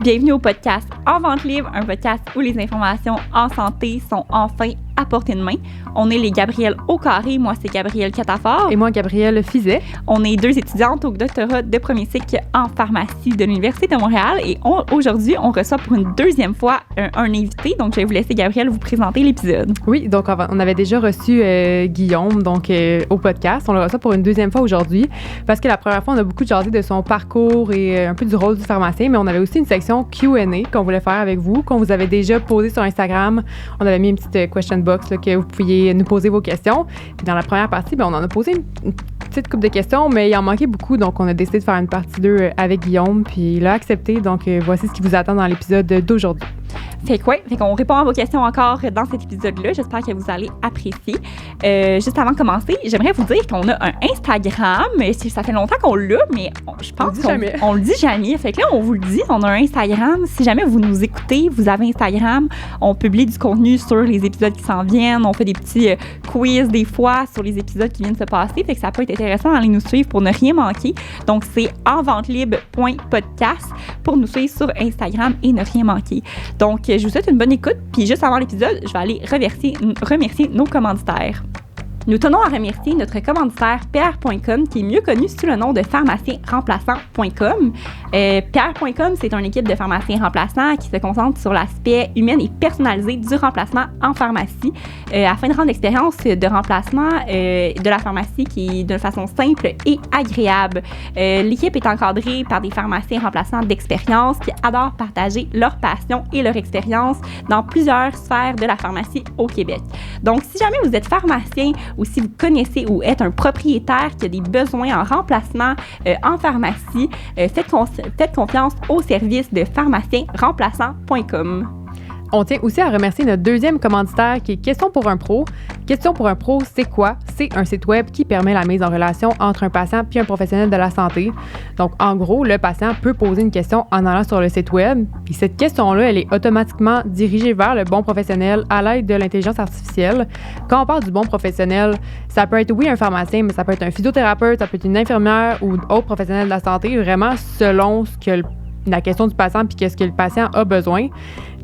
Bienvenue au podcast En Vente Libre, un podcast où les informations en santé sont enfin à portée de main. On est les Gabrielle Aucarré, moi c'est Gabrielle Catafort. Et moi Gabrielle Fizet. On est deux étudiantes au doctorat de premier cycle en pharmacie de l'Université de Montréal et aujourd'hui on reçoit pour une deuxième fois un invité. Donc je vais vous laisser Gabrielle vous présenter l'épisode. Oui, donc on avait déjà reçu Guillaume au podcast. On le reçoit pour une deuxième fois aujourd'hui parce que la première fois on a beaucoup jasé de son parcours et un peu du rôle du pharmacien, mais on avait aussi une section Q&A qu'on voulait faire avec vous, qu'on vous avait déjà posé sur Instagram. On avait mis une petite question box là, que vous pouviez nous poser vos questions. Puis dans la première partie, on en a posé une petite couple de questions, mais il en manquait beaucoup, donc on a décidé de faire une partie 2 avec Guillaume, puis il a accepté. Donc voici ce qui vous attend dans l'épisode d'aujourd'hui. Fait qu'on répond à vos questions encore dans cet épisode-là. J'espère que vous allez apprécier. Juste avant de commencer, j'aimerais vous dire qu'on a un Instagram. Ça fait longtemps qu'on l'a, mais je pense qu'on le dit jamais. Fait que là, on vous le dit, on a un Instagram. Si jamais vous nous écoutez, vous avez Instagram, on publie du contenu sur les épisodes qui s'en viennent. On fait des petits quiz des fois sur les épisodes qui viennent de se passer. Fait que ça peut être intéressant d'aller nous suivre pour ne rien manquer. Donc, c'est enventelibre.podcast pour nous suivre sur Instagram et ne rien manquer. Donc, je vous souhaite une bonne écoute. Puis juste avant l'épisode, je vais aller remercier nos commanditaires. Nous tenons à remercier notre commanditaire PR.com qui est mieux connu sous le nom de pharmacienremplaçant.com. PR.com, c'est une équipe de pharmaciens remplaçants qui se concentre sur l'aspect humain et personnalisé du remplacement en pharmacie afin de rendre l'expérience de remplacement de la pharmacie qui est de façon simple et agréable. L'équipe est encadrée par des pharmaciens remplaçants d'expérience qui adorent partager leur passion et leur expérience dans plusieurs sphères de la pharmacie au Québec. Donc, si jamais vous êtes pharmacien ou si vous connaissez ou êtes un propriétaire qui a des besoins en remplacement en pharmacie, faites confiance au service de pharmacienremplaçant.com. On tient aussi à remercier notre deuxième commanditaire qui est Question pour un pro. Question pour un pro, c'est quoi? C'est un site web qui permet la mise en relation entre un patient puis un professionnel de la santé. Donc, en gros, le patient peut poser une question en allant sur le site web. Puis cette question-là, elle est automatiquement dirigée vers le bon professionnel à l'aide de l'intelligence artificielle. Quand on parle du bon professionnel, ça peut être, oui, un pharmacien, mais ça peut être un physiothérapeute, ça peut être une infirmière ou autre professionnel de la santé, vraiment selon ce que la question du patient puis qu'est-ce que le patient a besoin.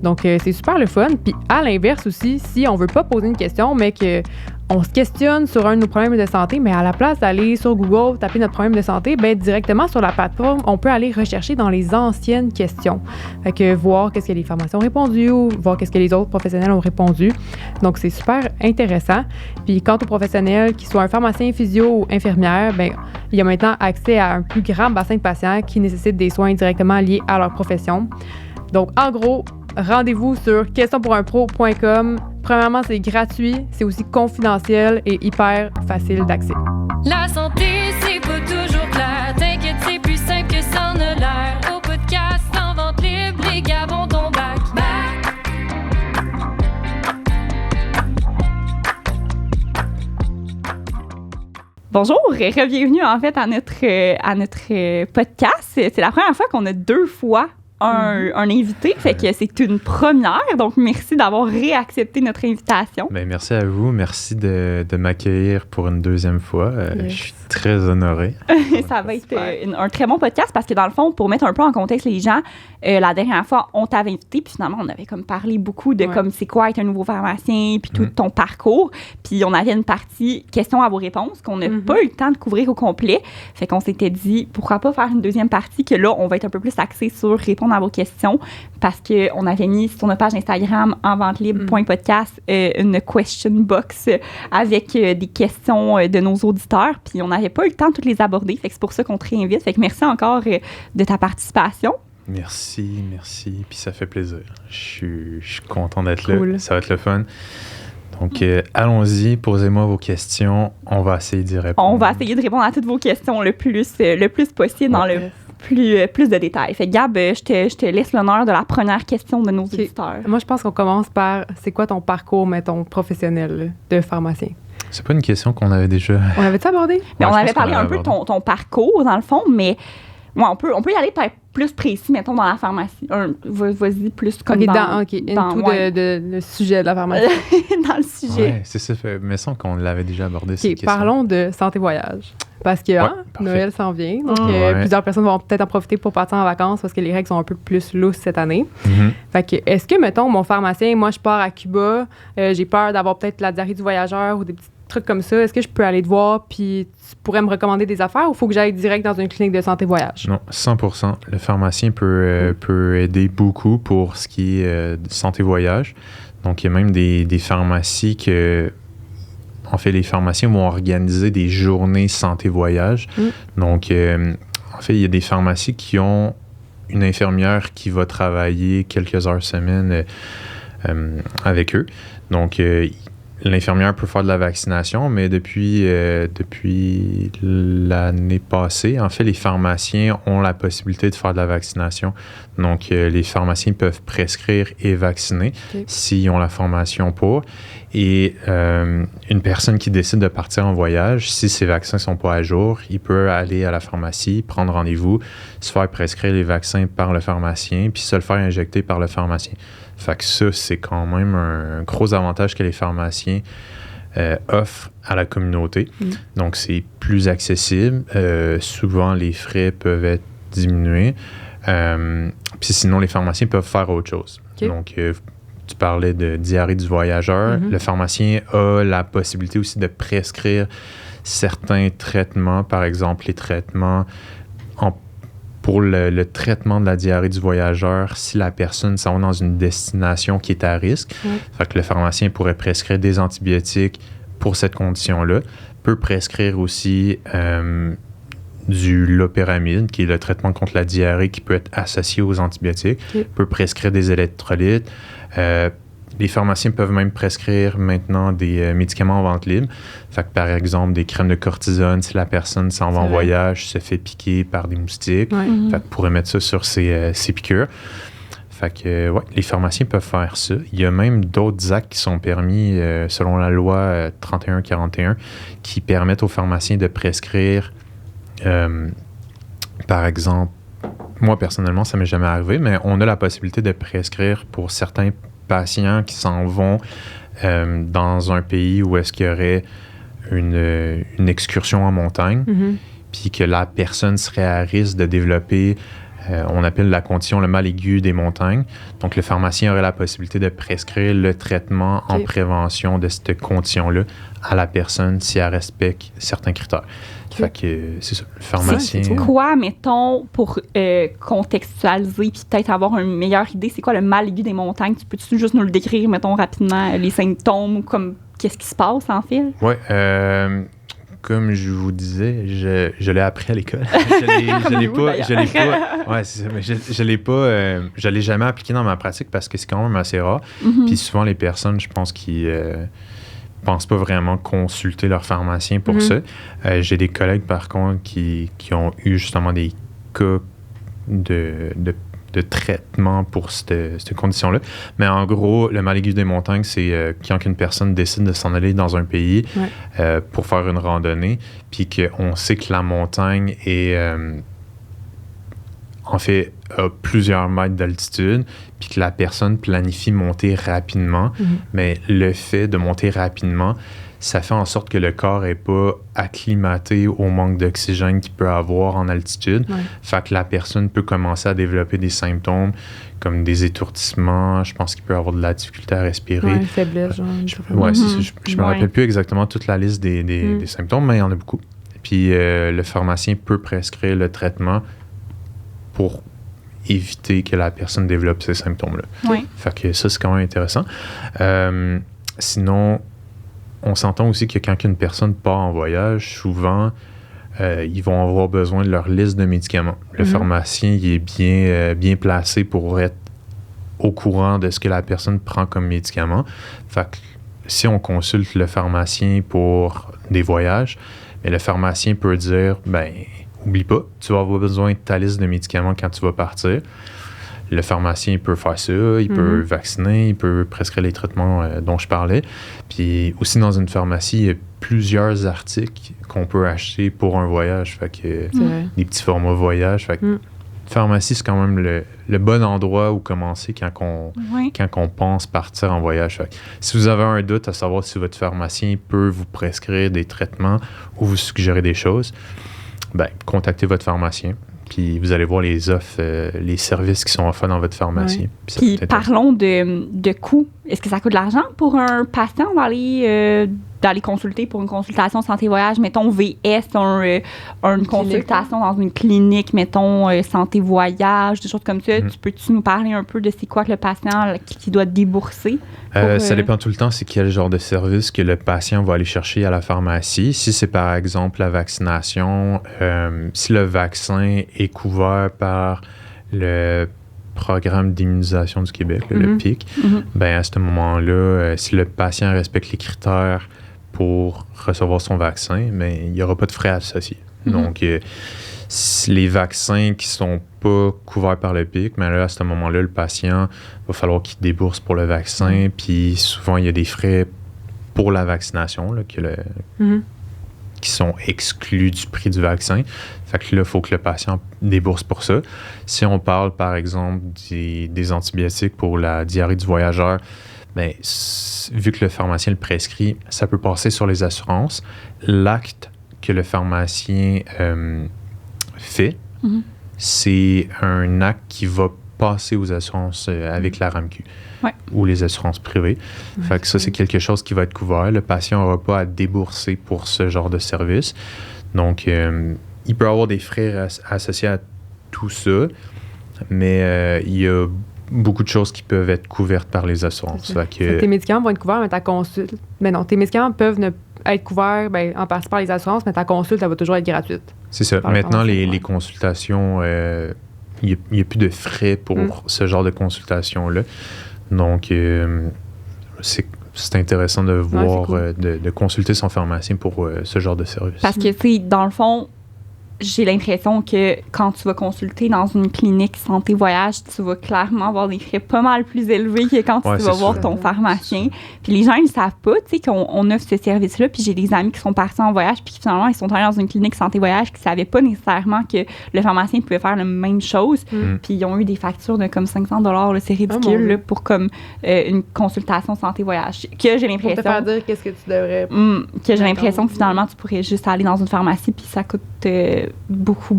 Donc, c'est super le fun. Puis, à l'inverse aussi, si on veut pas poser une question, mais qu'on se questionne sur un de nos problèmes de santé, mais à la place d'aller sur Google, taper notre problème de santé, bien, directement sur la plateforme, on peut aller rechercher dans les anciennes questions. Fait que voir qu'est-ce que les pharmaciens ont répondu ou voir qu'est-ce que les autres professionnels ont répondu. Donc, c'est super intéressant. Puis, quant aux professionnels, qu'ils soient un pharmacien, physio ou infirmière, bien, il y a maintenant accès à un plus grand bassin de patients qui nécessitent des soins directement liés à leur profession. Donc, en gros, rendez-vous sur questionpourunpro.com. Premièrement, c'est gratuit, c'est aussi confidentiel et hyper facile d'accès. La santé, c'est pas toujours clair. T'inquiète, c'est plus simple que ça en a l'air. Au podcast, en vente libre, les gars vont ton back. Bonjour et bienvenue en fait à notre podcast. C'est la première fois qu'on a deux fois un invité, fait que c'est une première. Donc, merci d'avoir réaccepté notre invitation. Bien, merci à vous. Merci de m'accueillir pour une deuxième fois. Je suis très honoré. Ça va être un très bon podcast parce que, dans le fond, pour mettre un peu en contexte les gens, la dernière fois, on t'avait invité, puis finalement, on avait comme parlé beaucoup de comme c'est quoi être un nouveau pharmacien, puis tout ton parcours. Puis on avait une partie questions à vos réponses qu'on n'a pas eu le temps de couvrir au complet. Fait qu'on s'était dit, pourquoi pas faire une deuxième partie que là, on va être un peu plus axé sur répondre à vos questions parce qu'on avait mis sur notre page Instagram enventelibre.podcast une question box avec des questions de nos auditeurs, puis on n'avait pas eu le temps de toutes les aborder, fait que c'est pour ça qu'on te réinvite. Fait que merci encore de ta participation. Merci. Puis ça fait plaisir. Je suis content d'être cool. Là. Ça va être le fun. Donc, allons-y, posez-moi vos questions. On va essayer d'y répondre. On va essayer de répondre à toutes vos questions le plus possible dans le plus de détails. Fait que Gab, je te laisse l'honneur de la première question de nos auditeurs. Moi, je pense qu'on commence par c'est quoi ton parcours, mettons, professionnel de pharmacien? C'est pas une question qu'on avait déjà... On avait-tu abordé? Mais on avait parlé un peu de ton parcours, dans le fond, mais ouais, on peut y aller peut-être plus précis, mettons, dans la pharmacie. Vas-y, plus comme dans le sujet de la pharmacie. Dans le sujet. Ouais, c'est ça. Il me semble qu'on l'avait déjà abordé, cette question. Parlons de santé voyage. parce que Noël s'en vient. Donc, plusieurs personnes vont peut-être en profiter pour partir en vacances parce que les règles sont un peu plus lousses cette année. Fait que, est-ce que, mettons, mon pharmacien, moi, je pars à Cuba, j'ai peur d'avoir peut-être la diarrhée du voyageur ou des petits trucs comme ça. Est-ce que je peux aller te voir puis tu pourrais me recommander des affaires ou il faut que j'aille direct dans une clinique de santé voyage? Non, 100%. Le pharmacien peut aider beaucoup pour ce qui est de santé voyage. Donc, il y a même des pharmacies que... En fait, les pharmaciens vont organiser des journées santé voyage. Donc, en fait, il y a des pharmacies qui ont une infirmière qui va travailler quelques heures semaine avec eux. Donc, l'infirmière peut faire de la vaccination, mais depuis l'année passée, en fait, les pharmaciens ont la possibilité de faire de la vaccination. Donc, les pharmaciens peuvent prescrire et vacciner s'ils ont la formation pour. Et une personne qui décide de partir en voyage, si ses vaccins ne sont pas à jour, il peut aller à la pharmacie, prendre rendez-vous, se faire prescrire les vaccins par le pharmacien, puis se le faire injecter par le pharmacien. Fait que ça, c'est quand même un gros avantage que les pharmaciens offrent à la communauté. Donc, c'est plus accessible. Souvent, les frais peuvent être diminués. Puis sinon, les pharmaciens peuvent faire autre chose. Donc, tu parlais de diarrhée du voyageur. Le pharmacien a la possibilité aussi de prescrire certains traitements, par exemple les traitements pour le traitement de la diarrhée du voyageur si la personne s'en va dans une destination qui est à risque. Fait que le pharmacien pourrait prescrire des antibiotiques pour cette condition-là. Peut prescrire aussi du loperamide, qui est le traitement contre la diarrhée qui peut être associé aux antibiotiques. Peut prescrire des électrolytes. Les pharmaciens peuvent même prescrire maintenant des médicaments en vente libre. Fait que, par exemple, des crèmes de cortisone, si la personne s'en va en voyage, se fait piquer par des moustiques, fait que pourrait mettre ça sur ses piqûres. Fait que, les pharmaciens peuvent faire ça. Il y a même d'autres actes qui sont permis selon la loi 3141 qui permettent aux pharmaciens de prescrire, par exemple, moi, personnellement, ça ne m'est jamais arrivé, mais on a la possibilité de prescrire pour certains patients qui s'en vont dans un pays où est-ce qu'il y aurait une excursion en montagne, puis que la personne serait à risque de développer, on appelle la condition le mal aigu des montagnes. Donc, le pharmacien aurait la possibilité de prescrire le traitement en prévention de cette condition-là à la personne si elle respecte certains critères. Fait que c'est ça, le pharmacien... C'est quoi, mettons, pour contextualiser puis peut-être avoir une meilleure idée, c'est quoi le mal aigu des montagnes? Tu peux-tu juste nous le décrire, mettons, rapidement, les symptômes, comme qu'est-ce qui se passe en fait? Oui, comme je vous disais, je l'ai appris à l'école. je l'ai jamais appliqué dans ma pratique parce que c'est quand même assez rare. Puis souvent, les personnes, je pense qu'ils pensent pas vraiment consulter leur pharmacien pour ça. J'ai des collègues, par contre, qui ont eu justement des cas de traitement pour cette condition-là. Mais en gros, le mal aigu des montagnes, c'est quand une personne décide de s'en aller dans un pays pour faire une randonnée, puis qu'on sait que la montagne est... en fait, à plusieurs mètres d'altitude, puis que la personne planifie monter rapidement. Mais le fait de monter rapidement, ça fait en sorte que le corps n'est pas acclimaté au manque d'oxygène qu'il peut avoir en altitude. Fait que la personne peut commencer à développer des symptômes comme des étourdissements. Je pense qu'il peut avoir de la difficulté à respirer. Faiblesse, genre. Je me rappelle plus exactement toute la liste des symptômes, mais il y en a beaucoup. Puis le pharmacien peut prescrire le traitement pour éviter que la personne développe ces symptômes-là. Fait que ça, c'est quand même intéressant. Sinon, on s'entend aussi que quand une personne part en voyage, souvent, ils vont avoir besoin de leur liste de médicaments. Le pharmacien, il est bien placé pour être au courant de ce que la personne prend comme médicament. Fait que si on consulte le pharmacien pour des voyages, mais le pharmacien peut dire, oublie pas, tu vas avoir besoin de ta liste de médicaments quand tu vas partir. Le pharmacien peut faire ça, il peut vacciner, il peut prescrire les traitements dont je parlais. Puis aussi, dans une pharmacie, il y a plusieurs articles qu'on peut acheter pour un voyage. Fait que des petits formats voyage. Fait que pharmacie, c'est quand même le bon endroit où commencer quand on pense partir en voyage. Fait que si vous avez un doute à savoir si votre pharmacien peut vous prescrire des traitements ou vous suggérer des choses, contactez votre pharmacien. Puis vous allez voir les offres, les services qui sont offerts dans votre pharmacie. Puis parlons de coûts. Est-ce que ça coûte de l'argent pour un patient d'aller consulter pour une consultation santé-voyage, mettons VS, une consultation dans une clinique, mettons santé-voyage, des choses comme ça. Peux-tu nous parler un peu de c'est quoi que le patient qui doit débourser? Ça dépend tout le temps c'est quel genre de service que le patient va aller chercher à la pharmacie. Si c'est par exemple la vaccination, si le vaccin est couvert par le programme d'immunisation du Québec, le PIC, à ce moment-là, si le patient respecte les critères pour recevoir son vaccin, il n'y aura pas de frais associés. Donc, les vaccins qui ne sont pas couverts par le PIC, mais là, à ce moment-là, le patient va falloir qu'il débourse pour le vaccin, puis souvent, il y a des frais pour la vaccination là, qui sont exclus du prix du vaccin. Fait que là, il faut que le patient débourse pour ça. Si on parle, par exemple, des antibiotiques pour la diarrhée du voyageur, vu que le pharmacien le prescrit, ça peut passer sur les assurances. L'acte que le pharmacien fait, c'est un acte qui va passer aux assurances avec la RAMQ ou les assurances privées. Fait que ça, c'est quelque chose qui va être couvert. Le patient n'aura pas à débourser pour ce genre de service. Donc, il peut y avoir des frais associés à tout ça, mais il y a beaucoup de choses qui peuvent être couvertes par les assurances. Tes médicaments vont être couverts, mais ta consulte... tes médicaments peuvent être couverts en partie par les assurances, mais ta consulte, elle va toujours être gratuite. C'est ça. Maintenant, les consultations, il n'y a plus de frais pour ce genre de consultation-là. Donc, c'est intéressant de voir, cool. de consulter son pharmacien pour ce genre de service. Parce que, dans le fond, j'ai l'impression que quand tu vas consulter dans une clinique santé-voyage, tu vas clairement avoir des frais pas mal plus élevés que quand tu vas voir ton pharmacien. Puis les gens, ils ne savent pas, tu sais, qu'on offre ce service-là. Puis j'ai des amis qui sont partis en voyage, puis finalement, ils sont allés dans une clinique santé-voyage qui ne savaient pas nécessairement que le pharmacien pouvait faire la même chose. Puis ils ont eu des factures de comme 500 $. C'est ridicule là, pour comme une consultation santé-voyage. Que j'ai l'impression... Pour te faire dire qu'est-ce que tu devrais... que j'ai l'impression que finalement, tu pourrais juste aller dans une pharmacie, puis ça coûte... beaucoup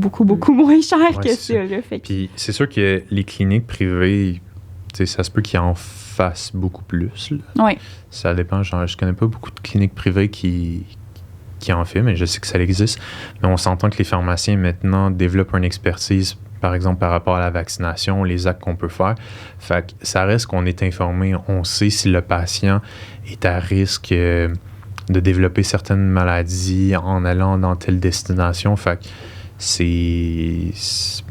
moins cher que ça. Là, Puis c'est sûr que les cliniques privées, ça se peut qu'ils en fassent beaucoup plus. Oui. Ça dépend. Je connais pas beaucoup de cliniques privées qui en font, mais je sais que ça existe. Mais on s'entend que les pharmaciens maintenant développent une expertise, par exemple, par rapport à la vaccination, les actes qu'on peut faire. Fait que ça reste qu'on est informé. On sait si le patient est à risque de développer certaines maladies en allant dans telle destination. Fait que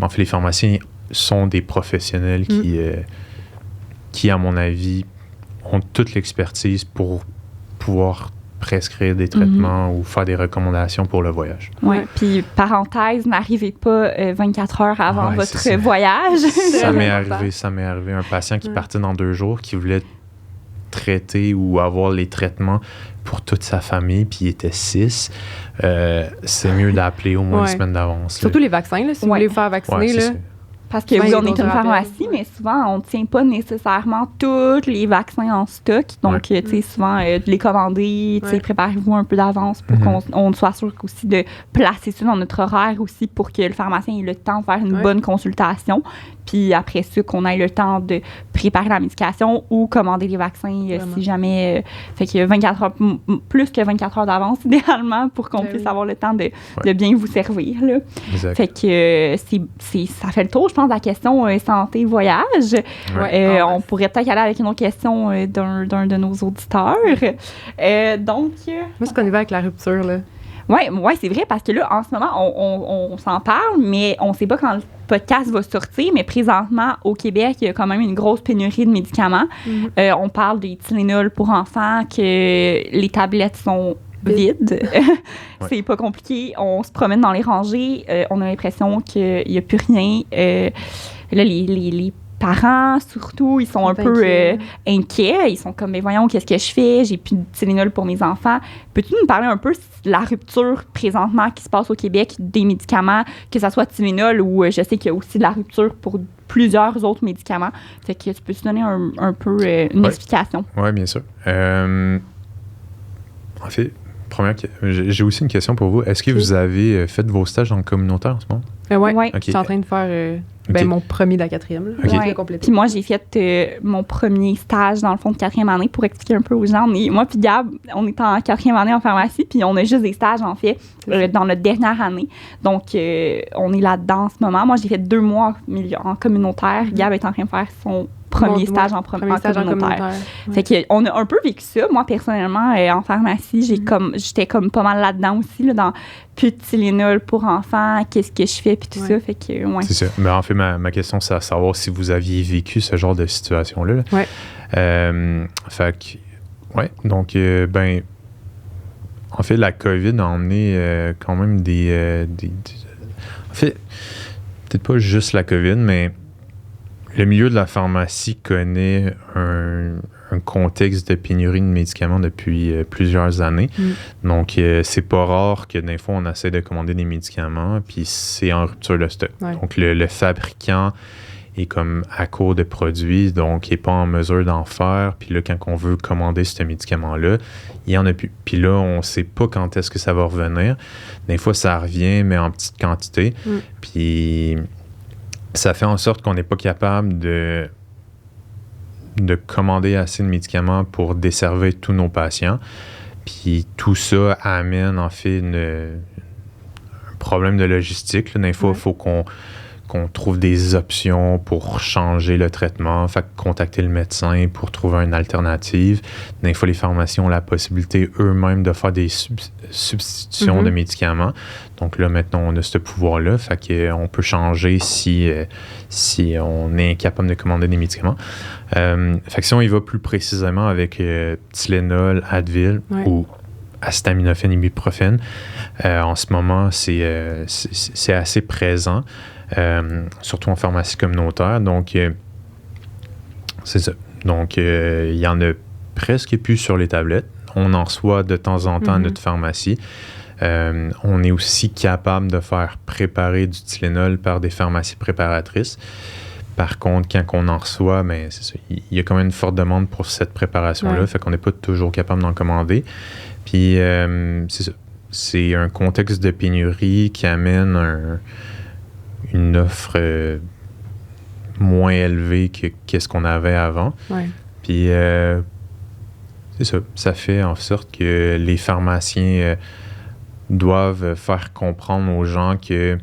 en fait, les pharmaciens sont des professionnels qui, à mon avis, ont toute l'expertise pour pouvoir prescrire des traitements ou faire des recommandations pour le voyage. Oui, puis parenthèse, n'arrivez pas 24 heures avant votre voyage. Ça m'est arrivé. Un patient qui partait dans 2 jours, qui voulait traiter ou avoir les traitements pour toute sa famille, puis il était 6, c'est mieux d'appeler au moins une semaine d'avance. Surtout les vaccins, là, si vous voulez vous faire vacciner. Là. Parce que oui, on est une pharmacie, mais souvent, on ne tient pas nécessairement tous les vaccins en stock. Donc, tu sais, souvent, les commander, tu sais, préparez-vous un peu d'avance pour qu'on soit sûr aussi de placer ça dans notre horaire aussi pour que le pharmacien ait le temps de faire une bonne consultation. Puis après ça, qu'on ait le temps de préparer la médication ou commander les vaccins si jamais... fait que 24 heures, plus que 24 heures d'avance, idéalement, pour qu'on puisse avoir le temps de bien vous servir. Là. Exact. Fait que ça fait le tour, je pense, de la question santé-voyage. On pourrait peut-être aller avec une autre question d'un de nos auditeurs. Donc... Moi, ce qu'on y va avec la rupture, là. Oui, c'est vrai, parce que là, en ce moment, on s'en parle, mais on ne sait pas quand le podcast va sortir. Mais présentement, au Québec, il y a quand même une grosse pénurie de médicaments. On parle des Tylenol pour enfants, que les tablettes sont vides. C'est pas compliqué. On se promène dans les rangées. On a l'impression qu'il n'y a plus rien. Là, les parents, surtout, ils sont un peu inquiets. Ils sont comme, mais voyons, qu'est-ce que je fais? J'ai plus de Tylenol pour mes enfants. Peux-tu nous parler un peu de la rupture présentement qui se passe au Québec des médicaments, que ce soit Tylenol ou je sais qu'il y a aussi de la rupture pour plusieurs autres médicaments. Fait que tu peux te donner un peu une explication? Oui, bien sûr. En fait, j'ai aussi une question pour vous. Est-ce que vous avez fait vos stages dans le communautaire en ce moment? Oui. Ouais. Je suis en train de faire mon premier de la 4e. Puis moi, j'ai fait mon premier stage dans le fond de 4e année pour expliquer un peu aux gens. Moi puis Gab, on est en 4e année en pharmacie, puis on a juste des stages, en fait, dans notre dernière année. Donc, on est là-dedans en ce moment. Moi, j'ai fait 2 mois en communautaire. Gab est en train de faire son premier stage en communautaire. Ouais. Fait qu'on a un peu vécu ça. Moi, personnellement, en pharmacie, j'étais comme pas mal là-dedans aussi, là, dans plus de Tylenol pour enfants, qu'est-ce que je fais, puis tout ça. Fait que, ouais. C'est ça. Mais en fait, ma question, c'est à savoir si vous aviez vécu ce genre de situation-là. Là. Ouais. Fait que, ouais. Donc, en fait, la COVID a emmené quand même des en fait, peut-être pas juste la COVID, mais le milieu de la pharmacie connaît un contexte de pénurie de médicaments depuis plusieurs années. Donc, c'est pas rare que des fois, on essaie de commander des médicaments, puis c'est en rupture de stock. Ouais. Donc, le fabricant est comme à court de produits, donc il n'est pas en mesure d'en faire. Puis là, quand on veut commander ce médicament-là, il n'y en a plus. Puis là, on ne sait pas quand est-ce que ça va revenir. Des fois, ça revient, mais en petite quantité. Puis ça fait en sorte qu'on n'est pas capable de commander assez de médicaments pour desservir tous nos patients. Puis tout ça amène en fait un problème de logistique. Là. Des fois, il faut qu'on trouve des options pour changer le traitement, fait contacter le médecin pour trouver une alternative. Des fois, les pharmacies ont la possibilité eux-mêmes de faire des substitutions de médicaments. Donc là, maintenant, on a ce pouvoir-là, fait qu'on peut changer si on est incapable de commander des médicaments. Fait que si on y va plus précisément avec Tylenol, Advil ou acétaminophène, ibuprofène, en ce moment, c'est assez présent. Surtout en pharmacie communautaire. Donc, c'est ça. Donc, il y en a presque plus sur les tablettes. On en reçoit de temps en temps à notre pharmacie. On est aussi capable de faire préparer du Tylenol par des pharmacies préparatrices. Par contre, quand on en reçoit, c'est ça, il y a quand même une forte demande pour cette préparation-là. Fait qu'on n'est pas toujours capable d'en commander. Puis, c'est ça. C'est un contexte de pénurie qui amène une offre moins élevée que qu'est-ce qu'on avait avant. Puis, c'est ça. Ça fait en sorte que les pharmaciens doivent faire comprendre aux gens que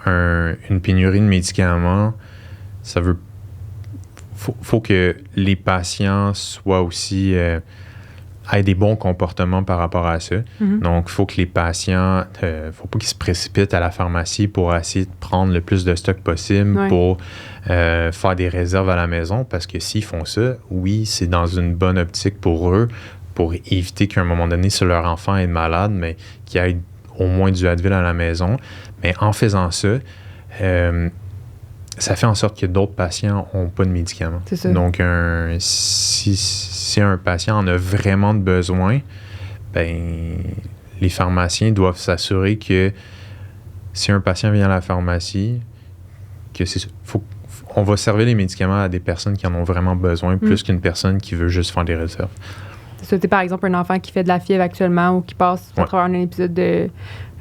une pénurie de médicaments, ça veut... Faut que les patients soient aussi... aient des bons comportements par rapport à ça. Donc, il faut que les patients, faut pas qu'ils se précipitent à la pharmacie pour essayer de prendre le plus de stock possible pour faire des réserves à la maison, parce que s'ils font ça, oui, c'est dans une bonne optique pour eux, pour éviter qu'à un moment donné, si leur enfant est malade, mais qu'il y ait au moins du Advil à la maison. Mais en faisant ça, ça fait en sorte que d'autres patients n'ont pas de médicaments. C'est ça. Donc, si un patient en a vraiment besoin, les pharmaciens doivent s'assurer que si un patient vient à la pharmacie, que on va servir les médicaments à des personnes qui en ont vraiment besoin, plus qu'une personne qui veut juste faire des réserves. C'est par exemple un enfant qui fait de la fièvre actuellement ou qui passe à travers un épisode de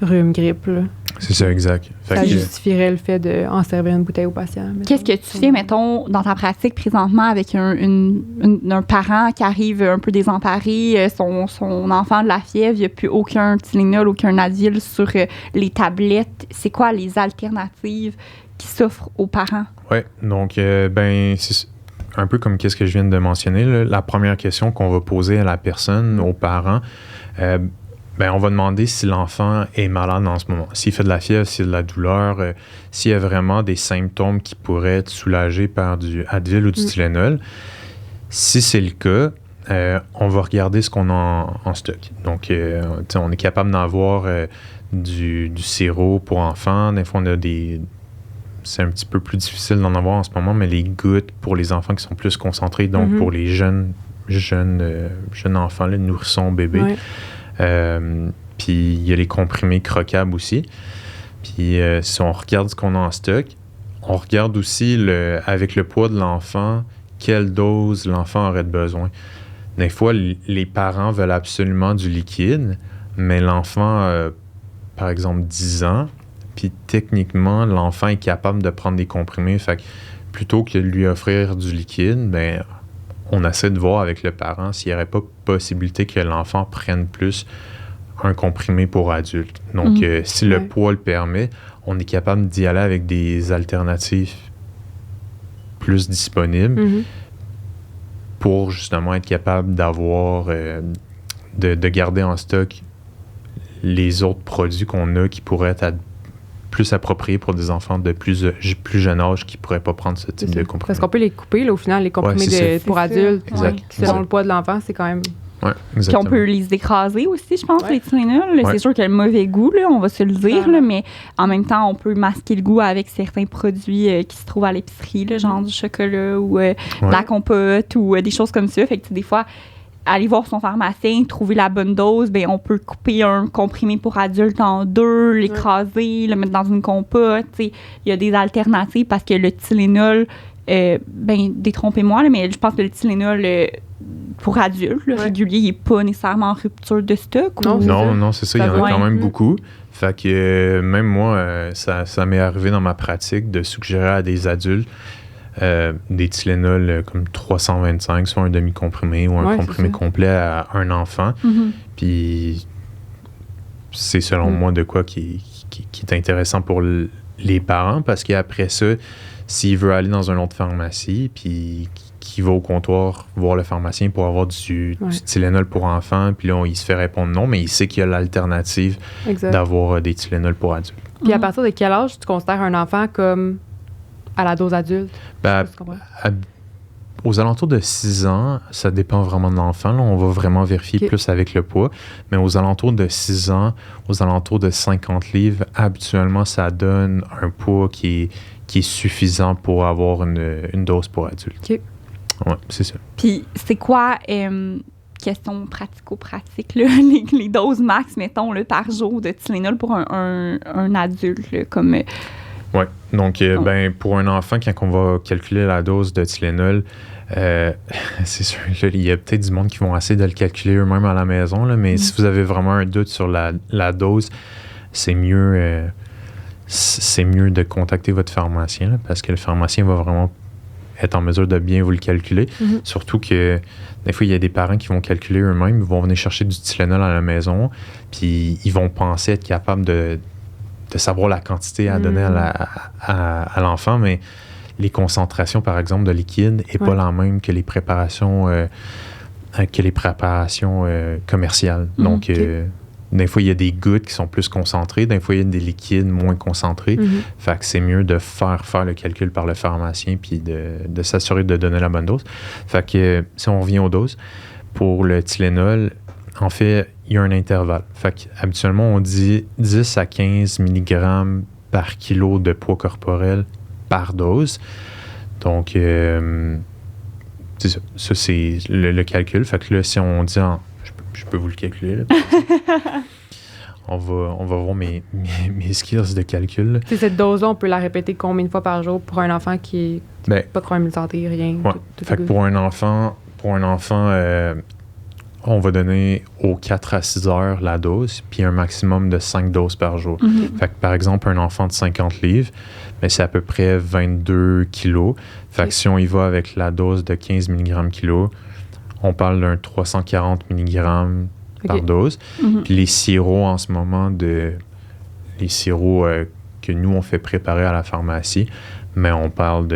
rhume, grippe. Là. C'est ça, exact. Ça justifierait le fait d'en servir une bouteille au patient. Mettons. Qu'est-ce que tu fais, mettons, dans ta pratique présentement avec un parent qui arrive un peu désemparé, son enfant de la fièvre, il n'y a plus aucun Tylenol, aucun Advil sur les tablettes. C'est quoi les alternatives qui s'offrent aux parents? Oui, donc, c'est un peu comme qu'est-ce que je viens de mentionner. Là, la première question qu'on va poser à la personne, aux parents, on va demander si l'enfant est malade en ce moment. S'il fait de la fièvre, s'il a de la douleur, s'il y a vraiment des symptômes qui pourraient être soulagés par du Advil ou du Tylenol. Si c'est le cas, on va regarder ce qu'on a en stock. Donc, on est capable d'avoir du sirop pour enfants. Des fois, on a c'est un petit peu plus difficile d'en avoir en ce moment, mais les gouttes pour les enfants qui sont plus concentrés, donc pour les jeunes enfants, les nourrissons, bébés. Puis il y a les comprimés croquables aussi. Puis si on regarde ce qu'on a en stock, on regarde aussi avec le poids de l'enfant, quelle dose l'enfant aurait besoin. Des fois, les parents veulent absolument du liquide, mais l'enfant, par exemple, 10 ans, puis techniquement, l'enfant est capable de prendre des comprimés. Fait que plutôt que de lui offrir du liquide, ben, on essaie de voir avec le parent s'il n'y aurait pas possibilité que l'enfant prenne plus un comprimé pour adulte. Donc, si le poids le permet, on est capable d'y aller avec des alternatives plus disponibles pour justement être capable d'avoir, de garder en stock les autres produits qu'on a qui pourraient être plus appropriés pour des enfants de plus jeune âge qui ne pourraient pas prendre ce type de comprimés. Parce qu'on peut les couper, là, au final, les comprimés pour adultes, selon le poids de l'enfant, c'est quand même... Oui, puis on peut les écraser aussi, je pense, les Tylenol. C'est sûr qu'il y a le mauvais goût, là, on va se le dire, là, mais en même temps, on peut masquer le goût avec certains produits qui se trouvent à l'épicerie, là, genre du chocolat ou de la compote ou des choses comme ça. Fait que des fois, aller voir son pharmacien, trouver la bonne dose, ben on peut couper un comprimé pour adulte en 2, l'écraser, le mettre dans une compote. Il y a des alternatives parce que le Tylenol, détrompez-moi, là, mais je pense que le Tylenol... pour adultes, le régulier, il n'est pas nécessairement en rupture de stock? Non, c'est ça. Il y en a quand même beaucoup. Fait que même moi, ça m'est arrivé dans ma pratique de suggérer à des adultes des Tylenol comme 325, soit un demi-comprimé ou un comprimé complet à un enfant. Puis c'est selon moi de quoi qui est intéressant pour les parents parce qu'après ça, s'il veut aller dans une autre pharmacie, puis qui va au comptoir voir le pharmacien pour avoir du Tylenol pour enfants, puis là, il se fait répondre non, mais il sait qu'il y a l'alternative d'avoir des Tylenol pour adultes. Puis à partir de quel âge tu considères un enfant comme à la dose adulte? Aux alentours de 6 ans, ça dépend vraiment de l'enfant. Là, on va vraiment vérifier plus avec le poids. Mais aux alentours de 6 ans, aux alentours de 50 livres, habituellement, ça donne un poids qui est suffisant pour avoir une dose pour adulte. OK. Oui, c'est ça. Puis, c'est quoi, question pratico-pratique, là, les doses max, mettons, là, par jour de Tylenol pour un adulte, là, comme... Oui. Donc, pour un enfant, quand on va calculer la dose de Tylenol, c'est sûr, là, il y a peut-être du monde qui vont essayer de le calculer eux-mêmes à la maison, là, mais si vous avez vraiment un doute sur la dose, c'est mieux de contacter votre pharmacien, là, parce que le pharmacien va vraiment être en mesure de bien vous le calculer. Surtout que des fois, il y a des parents qui vont calculer eux-mêmes, ils vont venir chercher du Tylenol à la maison, puis ils vont penser être capables de savoir la quantité à donner à l'enfant, mais les concentrations, par exemple, de liquide n'est pas la même que les préparations commerciales. Donc, des fois, il y a des gouttes qui sont plus concentrées, des fois, il y a des liquides moins concentrés. Fait que c'est mieux de faire le calcul par le pharmacien puis de s'assurer de donner la bonne dose. Fait que si on revient aux doses, pour le Tylenol, en fait, il y a un intervalle. Fait qu'habituellement, on dit 10 à 15 mg par kilo de poids corporel par dose. Donc, c'est ça. Ça, c'est le calcul. Fait que là, si on dit je peux vous le calculer, là. On va voir mes skills de calcul. Cette dose-là, on peut la répéter combien de fois par jour pour un enfant qui n'est pas de problème de santé, rien? Ouais. Fait que pour un enfant, on va donner aux 4 à 6 heures la dose, puis un maximum de 5 doses par jour. Fait que, par exemple, un enfant de 50 livres, ben, c'est à peu près 22 kilos. Fait que si on y va avec la dose de 15 mg kilo, on parle d'un 340 mg par dose. Puis les sirops en ce moment, les sirops que nous, on fait préparer à la pharmacie, mais on parle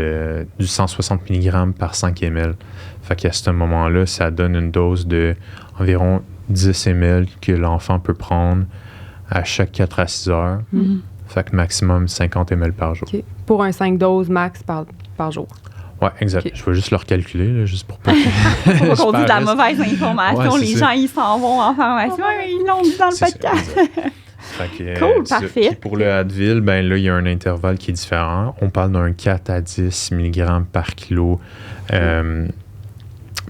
du 160 mg par 5 ml. Fait qu'à ce moment-là, ça donne une dose de environ 10 ml que l'enfant peut prendre à chaque 4 à 6 heures. Fait que maximum 50 ml par jour. Okay. Pour un 5 doses max par jour. Oui, exact. Okay. Je vais juste le recalculer, là, juste pour pas qu'on qu'on dise de la mauvaise information. Les gens, ils s'en vont en pharmacie. Ils l'ont dit dans le podcast. Fait que, Cool, parfait. Puis pour le Advil, ben là, il y a un intervalle qui est différent. On parle d'un 4 à 10 mg par kilo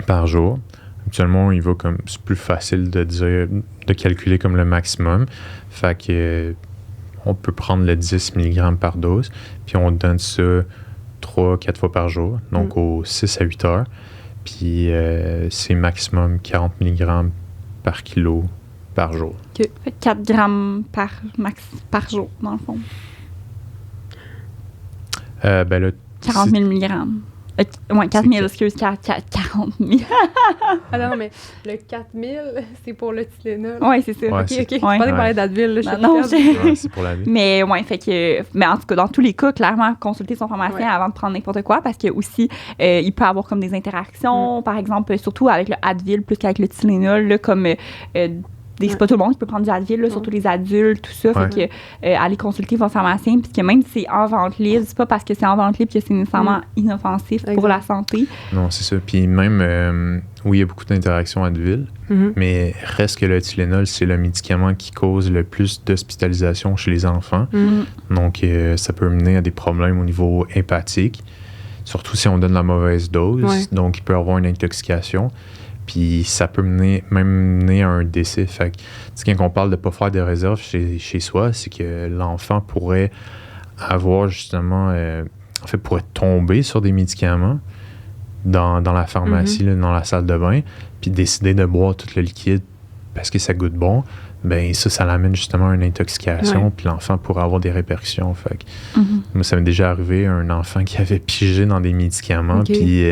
par jour. Habituellement, il va comme c'est plus facile de calculer comme le maximum. Fait que on peut prendre le 10 mg par dose, puis on donne ça 3-4 fois par jour, donc aux 6 à 8 heures. Puis c'est maximum 40 mg par kilo par jour. Fait 4 grammes par jour, dans le fond. Ben là, 40 000 mg. Ouais, 4 000, excuse, 40 000. Ah non, mais le 4000, c'est pour le Tylenol. Oui, c'est ça. Ouais, OK. Ouais. Je pensais qu'on parlait d'Advil. Là, Non, c'est pour la vie. Mais ouais, fait que, mais en tout cas, dans tous les cas, clairement, consulter son pharmacien avant de prendre n'importe quoi, parce que aussi, il peut avoir comme des interactions, par exemple, surtout avec le Advil plus qu'avec le Tylenol, là, comme c'est pas tout le monde qui peut prendre du Advil, là, surtout les adultes, tout ça. Fait que aller consulter votre pharmacien, puisque même si c'est en vente libre, c'est pas parce que c'est en vente libre que c'est nécessairement inoffensif pour la santé. Non, c'est ça. Puis même, oui, il y a beaucoup d'interactions Advil, mais reste que le Tylenol, c'est le médicament qui cause le plus d'hospitalisation chez les enfants. Donc, ça peut mener à des problèmes au niveau hépatique, surtout si on donne la mauvaise dose. Ouais. Donc, il peut y avoir une intoxication. Puis ça peut même mener à un décès. Fait que, quand on parle de ne pas faire de réserve chez soi, c'est que l'enfant pourrait avoir justement... pourrait tomber sur des médicaments dans la pharmacie, là, dans la salle de bain, puis décider de boire tout le liquide parce que ça goûte bon. Ben ça l'amène justement à une intoxication, puis l'enfant pourrait avoir des répercussions. Fait que, moi, ça m'est déjà arrivé, un enfant qui avait pigé dans des médicaments, puis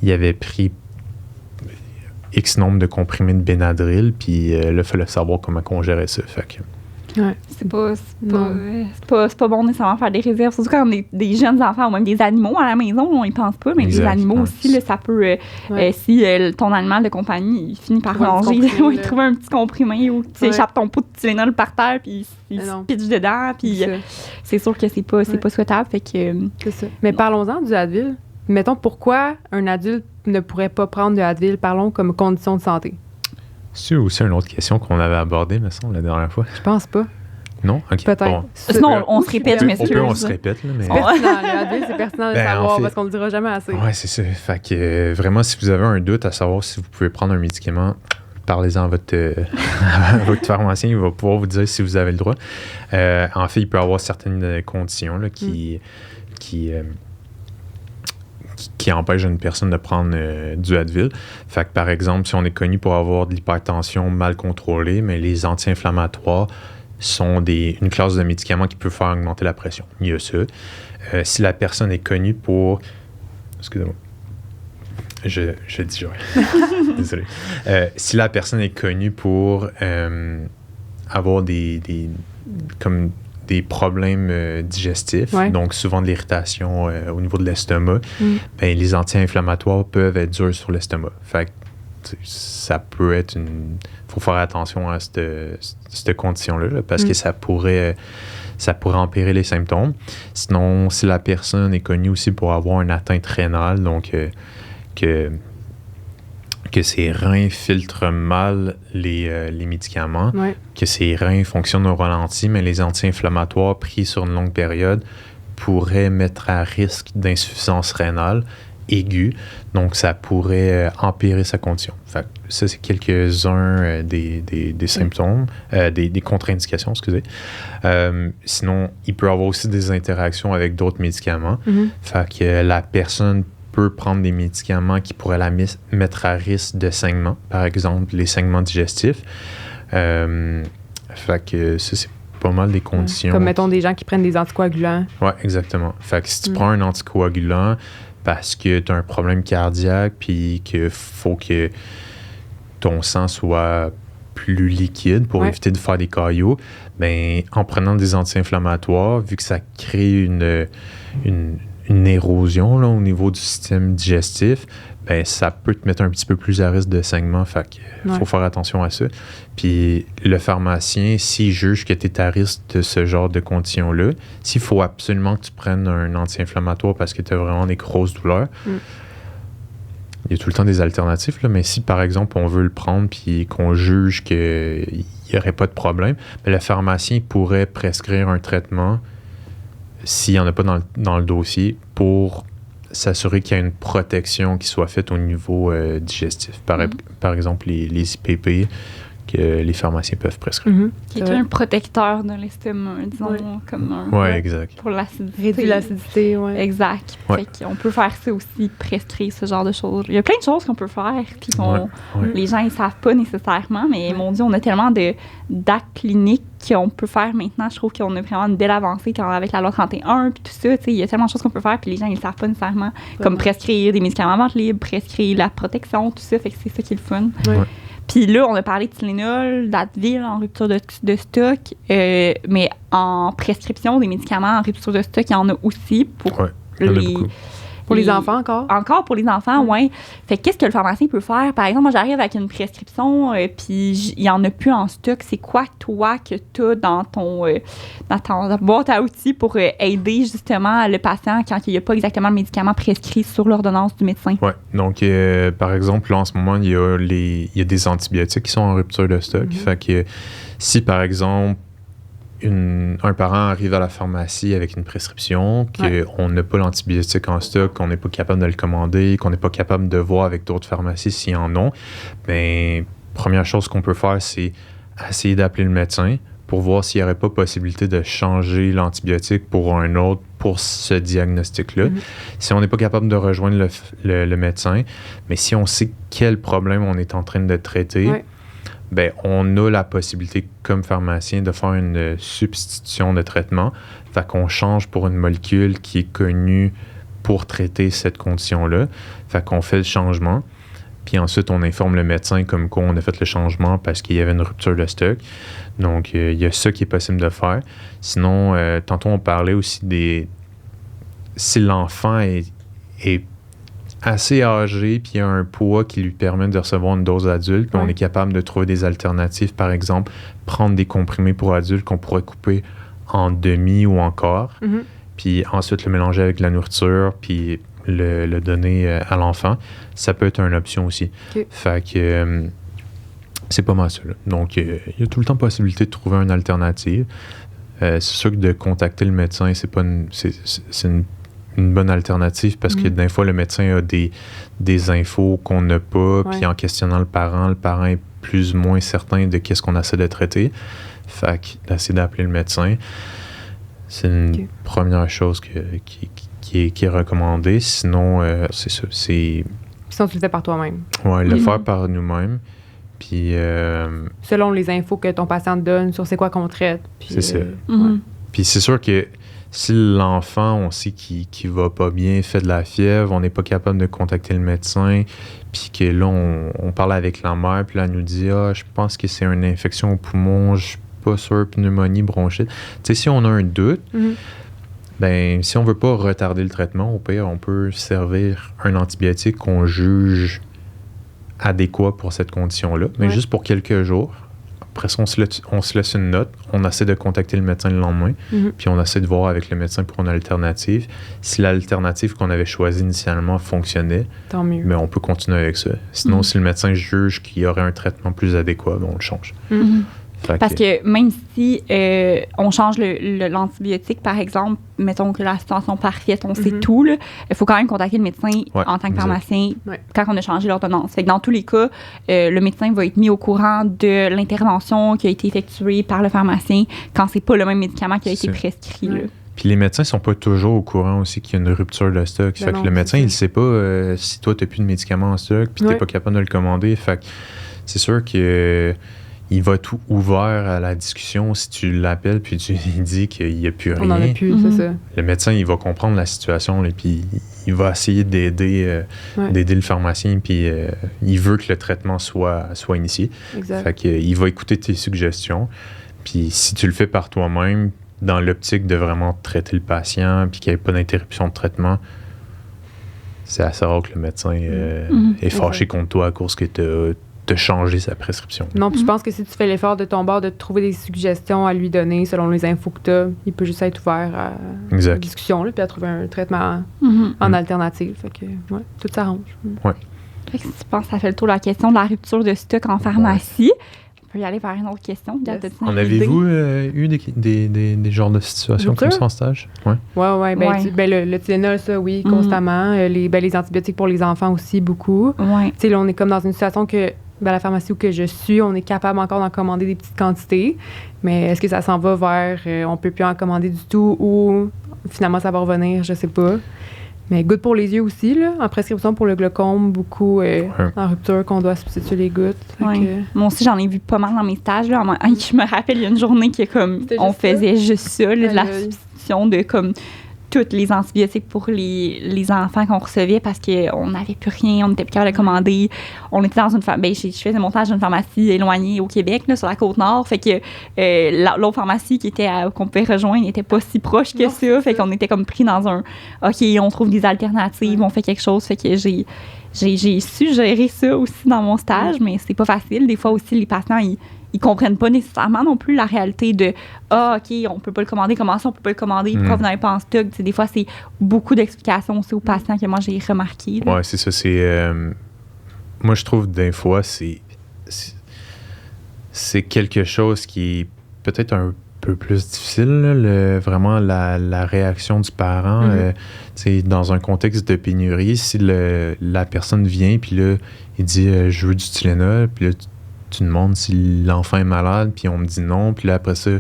il avait pris X nombre de comprimés de Benadryl, puis là, il fallait savoir comment on gérait ça. Fait que... C'est pas bon nécessairement faire des réserves, surtout quand on est des jeunes enfants ou même des animaux à la maison, on y pense pas, mais les animaux aussi, là, ça peut, si ton animal de compagnie il finit par manger, il trouve un petit comprimé ou tu échappes ton pot de Tylenol par terre, puis il se pitche dedans, puis c'est sûr que c'est pas souhaitable. Fait que, c'est ça. Mais parlons-en du Advil. Mettons, pourquoi un adulte ne pourrait pas prendre de Advil? Parlons comme condition de santé. C'est aussi une autre question qu'on avait abordée, me semble, la dernière fois. Je pense pas. Non? OK. Peut-être. Bon. Sinon, on se répète, mais on se répète, là, mais... C'est pertinent, le Advil, c'est pertinent de savoir, parce qu'on le dira jamais assez. Oui, c'est ça. Fait que vraiment, si vous avez un doute à savoir si vous pouvez prendre un médicament, parlez-en à votre pharmacien, il va pouvoir vous dire si vous avez le droit. En fait, il peut y avoir certaines conditions là, qui empêche une personne de prendre du Advil. Fait que, par exemple, si on est connu pour avoir de l'hypertension mal contrôlée, mais les anti-inflammatoires sont une classe de médicaments qui peut faire augmenter la pression. Il y a ça. Si la personne est connue pour... Excusez-moi. Je dis désolé. Si la personne est connue pour avoir des problèmes digestifs, donc souvent de l'irritation au niveau de l'estomac, ben, les anti-inflammatoires peuvent être durs sur l'estomac. Fait que ça peut être faut faire attention à cette condition-là, là, parce que ça pourrait empirer les symptômes. Sinon, si la personne est connue aussi pour avoir une atteinte rénale, donc que ses reins filtrent mal les médicaments, que ses reins fonctionnent au ralenti, mais les anti-inflammatoires pris sur une longue période pourraient mettre à risque d'insuffisance rénale aiguë. Donc, ça pourrait empirer sa condition. Fait que ça, c'est quelques-uns des symptômes, des contre-indications, excusez. Sinon, il peut y avoir aussi des interactions avec d'autres médicaments. Fait que la personne peut prendre des médicaments qui pourraient la mettre à risque de saignement, par exemple les saignements digestifs. Fait que ça, c'est pas mal des conditions. Comme, mettons, des gens qui prennent des anticoagulants. Oui, exactement. Fait que si tu prends un anticoagulant parce que tu as un problème cardiaque puis qu'il faut que ton sang soit plus liquide pour éviter de faire des caillots, ben en prenant des anti-inflammatoires, vu que ça crée une érosion là, au niveau du système digestif, ben ça peut te mettre un petit peu plus à risque de saignement. Fait qu'il faut faire attention à ça. Puis le pharmacien, s'il juge que tu es à risque de ce genre de conditions-là, s'il faut absolument que tu prennes un anti-inflammatoire parce que tu as vraiment des grosses douleurs, il y a tout le temps des alternatives, là, mais si, par exemple, on veut le prendre puis qu'on juge qu'il n'y aurait pas de problème, bien, le pharmacien pourrait prescrire un traitement s'il n'y en a pas dans le dossier pour s'assurer qu'il y a une protection qui soit faite au niveau digestif. Par exemple, les IPP que les pharmaciens peuvent prescrire. Qui est un protecteur de l'estomac, disons, comme un... Oui, exact. Pour l'acidité. Réduire l'acidité, oui. Exact. Ouais. Fait qu'on peut faire ça aussi, prescrire ce genre de choses. Il y a plein de choses qu'on peut faire, puis les gens, ils savent pas nécessairement, mais mon Dieu, on a tellement d'actes cliniques qu'on peut faire maintenant. Je trouve qu'on a vraiment une belle avancée avec la loi 31, puis tout ça. Il y a tellement de choses qu'on peut faire, puis les gens, ils le savent pas nécessairement. Comme prescrire des médicaments à vente libre, prescrire la protection, tout ça. Fait que c'est ça qui est le fun. Ouais. Puis là, on a parlé de Tylenol, d'Advil en rupture de stock, mais en prescription des médicaments en rupture de stock, il y en a aussi pour Pour les enfants encore? Encore pour les enfants, oui. Fait que qu'est-ce que le pharmacien peut faire? Par exemple, moi, j'arrive avec une prescription, puis il n'y en a plus en stock. C'est quoi, toi, que tu as dans ta boîte à outils pour aider justement le patient quand il n'y a pas exactement le médicament prescrit sur l'ordonnance du médecin? Oui. Donc, par exemple, là, en ce moment, il y a des antibiotiques qui sont en rupture de stock. Fait que si, par exemple, un parent arrive à la pharmacie avec une prescription, qu'on n'a pas l'antibiotique en stock, qu'on n'est pas capable de le commander, qu'on n'est pas capable de voir avec d'autres pharmacies s'ils en ont, bien, première chose qu'on peut faire, c'est essayer d'appeler le médecin pour voir s'il n'y aurait pas possibilité de changer l'antibiotique pour un autre pour ce diagnostic-là. Si on n'est pas capable de rejoindre le médecin, mais si on sait quel problème on est en train de traiter, ben, on a la possibilité, comme pharmacien, de faire une substitution de traitement. Fait qu'on change pour une molécule qui est connue pour traiter cette condition-là. Fait qu'on fait le changement. Puis ensuite, on informe le médecin comme quoi on a fait le changement parce qu'il y avait une rupture de stock. Donc, il y a ça qui est possible de faire. Sinon, tantôt, on parlait aussi si l'enfant est assez âgé, puis a un poids qui lui permet de recevoir une dose adulte, puis on est capable de trouver des alternatives. Par exemple, prendre des comprimés pour adultes qu'on pourrait couper en demi ou en quart, puis ensuite le mélanger avec la nourriture, puis le donner à l'enfant. Ça peut être une option aussi. Fait que c'est pas mal ça, là. Donc, il y a tout le temps possibilité de trouver une alternative. C'est sûr que de contacter le médecin, c'est une bonne alternative parce que des fois, le médecin a des infos qu'on n'a pas, puis en questionnant le parent est plus ou moins certain de qu'est-ce qu'on essaie de traiter. Fait d'essayer d'appeler le médecin, c'est une première chose qui est recommandée. Sinon, c'est ça. Sinon, tu le fais par toi-même. Oui, le faire par nous-mêmes. Puis... selon les infos que ton patient te donne sur c'est quoi qu'on traite. C'est ça. Puis c'est sûr que si l'enfant, on sait qu'il va pas bien, fait de la fièvre, on n'est pas capable de contacter le médecin, puis que là, on parle avec la mère, puis là, elle nous dit « Ah, je pense que c'est une infection au poumon, je suis pas sûr, pneumonie, bronchite. » Tu sais, si on a un doute, ben si on veut pas retarder le traitement, au pire, on peut servir un antibiotique qu'on juge adéquat pour cette condition-là, mais juste pour quelques jours. Après ça, on se laisse une note, on essaie de contacter le médecin le lendemain, puis on essaie de voir avec le médecin pour une alternative. Si l'alternative qu'on avait choisie initialement fonctionnait, tant mieux. Mais on peut continuer avec ça. Sinon, si le médecin juge qu'il y aurait un traitement plus adéquat, ben on le change. Parce que même si on change l'antibiotique, par exemple, mettons que la situation parfaite, on sait tout, il faut quand même contacter le médecin en tant que pharmacien quand on a changé l'ordonnance. Fait que dans tous les cas, le médecin va être mis au courant de l'intervention qui a été effectuée par le pharmacien quand c'est pas le même médicament qui a été prescrit. Là. Puis les médecins sont pas toujours au courant aussi qu'il y a une rupture de stock. Fait que le médecin, il sait pas si toi, tu n'as plus de médicaments en stock puis tu n'es pas capable de le commander. Fait que c'est sûr que il va être ouvert à la discussion si tu l'appelles puis tu lui dis qu'il n'y a plus rien. On n'en a plus, c'est ça. Le médecin, il va comprendre la situation et puis il va essayer d'aider le pharmacien puis il veut que le traitement soit initié. Exact. Fait qu'il va écouter tes suggestions. Puis si tu le fais par toi-même, dans l'optique de vraiment traiter le patient puis qu'il n'y ait pas d'interruption de traitement, c'est assez rare que le médecin est fâché contre toi à cause que tu de changer sa prescription. Non, puis je pense que si tu fais l'effort de ton bord de trouver des suggestions à lui donner selon les infos que tu as, il peut juste être ouvert à la discussion, là, puis à trouver un traitement en alternative. Fait que, tout s'arrange. Fait que si tu penses que ça fait le tour de la question de la rupture de stock en pharmacie, on peut y aller vers une autre question. En avez-vous eu des genres de situations comme ça en stage? Oui. Oui. Le Tylenol, ça, oui, constamment. Les antibiotiques pour les enfants aussi, beaucoup. Ouais. Tu sais, là, on est comme dans une situation que, dans la pharmacie où que je suis, on est capable encore d'en commander des petites quantités. Mais est-ce que ça s'en va vers on peut plus en commander du tout ou finalement ça va revenir? Je sais pas. Mais gouttes pour les yeux aussi, là, en prescription pour le glaucome, beaucoup en rupture qu'on doit substituer les gouttes. Ouais. Moi aussi, j'en ai vu pas mal dans mes stages. Là. Je me rappelle, il y a une journée qui on faisait juste ça, là, de la substitution de comme tous les antibiotiques pour les enfants qu'on recevait parce qu'on n'avait plus rien, on n'était plus capable de commander. On était dans une je faisais mon stage dans une pharmacie éloignée au Québec, là, sur la Côte-Nord. Fait que l'autre pharmacie qu'on pouvait rejoindre n'était pas si proche que ça. Fait qu'on était comme pris dans un OK, on trouve des alternatives, on fait quelque chose. Fait que j'ai su gérer ça aussi dans mon stage, mais c'est pas facile. Des fois aussi, les patients, ils comprennent pas nécessairement non plus la réalité de OK, on peut pas le commander, comment ça on peut pas le commander, pourquoi vous n'avez pas en stock. T'sais, des fois, c'est beaucoup d'explications aussi aux patients que moi j'ai remarqué. Oui, c'est ça. Moi, je trouve des fois, c'est quelque chose qui est peut-être un peu plus difficile, là, vraiment la réaction du parent. Dans un contexte de pénurie, si la personne vient, puis là, il dit je veux du Tylenol, puis là, tu demandes si l'enfant est malade, puis on me dit non, puis là, après ça,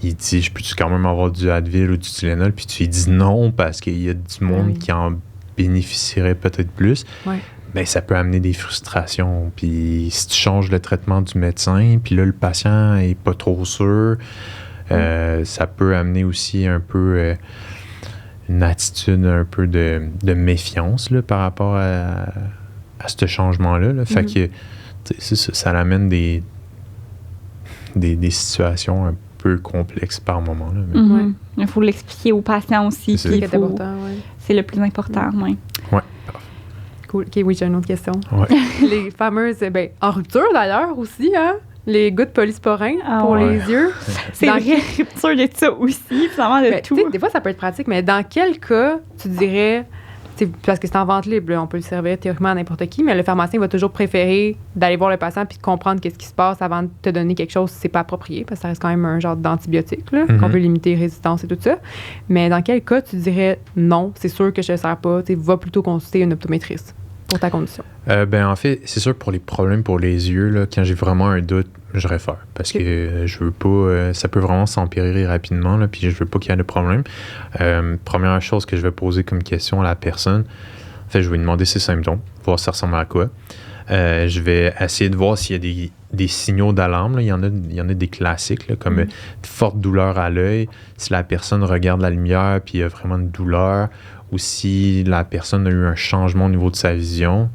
il dit je peux-tu quand même avoir du Advil ou du Tylenol, puis tu lui dis non parce qu'il y a du monde qui en bénéficierait peut-être plus. Ben, ça peut amener des frustrations. Puis si tu changes le traitement du médecin, puis là, le patient est pas trop sûr, ça peut amener aussi un peu une attitude un peu de méfiance là, par rapport à ce changement-là. Là. Fait que ça amène des situations un peu complexes par moment. Là, Il faut l'expliquer aux patients aussi. C'est le plus important. Oui. Cool. OK, oui, j'ai une autre question. Ouais. Les fameuses, en rupture d'ailleurs aussi, hein? Les gouttes polysporin pour les yeux. C'est vrai, rupture de ça aussi, finalement, de tout. Des fois, ça peut être pratique, mais dans quel cas tu dirais, parce que c'est en vente libre, là, on peut le servir théoriquement à n'importe qui, mais le pharmacien va toujours préférer d'aller voir le patient puis de comprendre qu'est-ce qui se passe avant de te donner quelque chose si c'est pas approprié, parce que ça reste quand même un genre d'antibiotique, là, qu'on veut limiter les résistances et tout ça. Mais dans quel cas tu dirais non, c'est sûr que je ne sers pas, va plutôt consulter une optométriste pour ta condition? En fait, c'est sûr pour les problèmes pour les yeux, là, quand j'ai vraiment un doute, je réfère. Parce que je veux pas... ça peut vraiment s'empirer rapidement, là, puis je veux pas qu'il y ait de problème. Première chose que je vais poser comme question à la personne, en fait, je vais lui demander ses symptômes, voir si ça ressemble à quoi. Je vais essayer de voir s'il y a des signaux d'alarme. Là. Il y en a des classiques, là, comme de fortes douleurs à l'œil. Si la personne regarde la lumière puis il y a vraiment une douleur, ou si la personne a eu un changement au niveau de sa vision,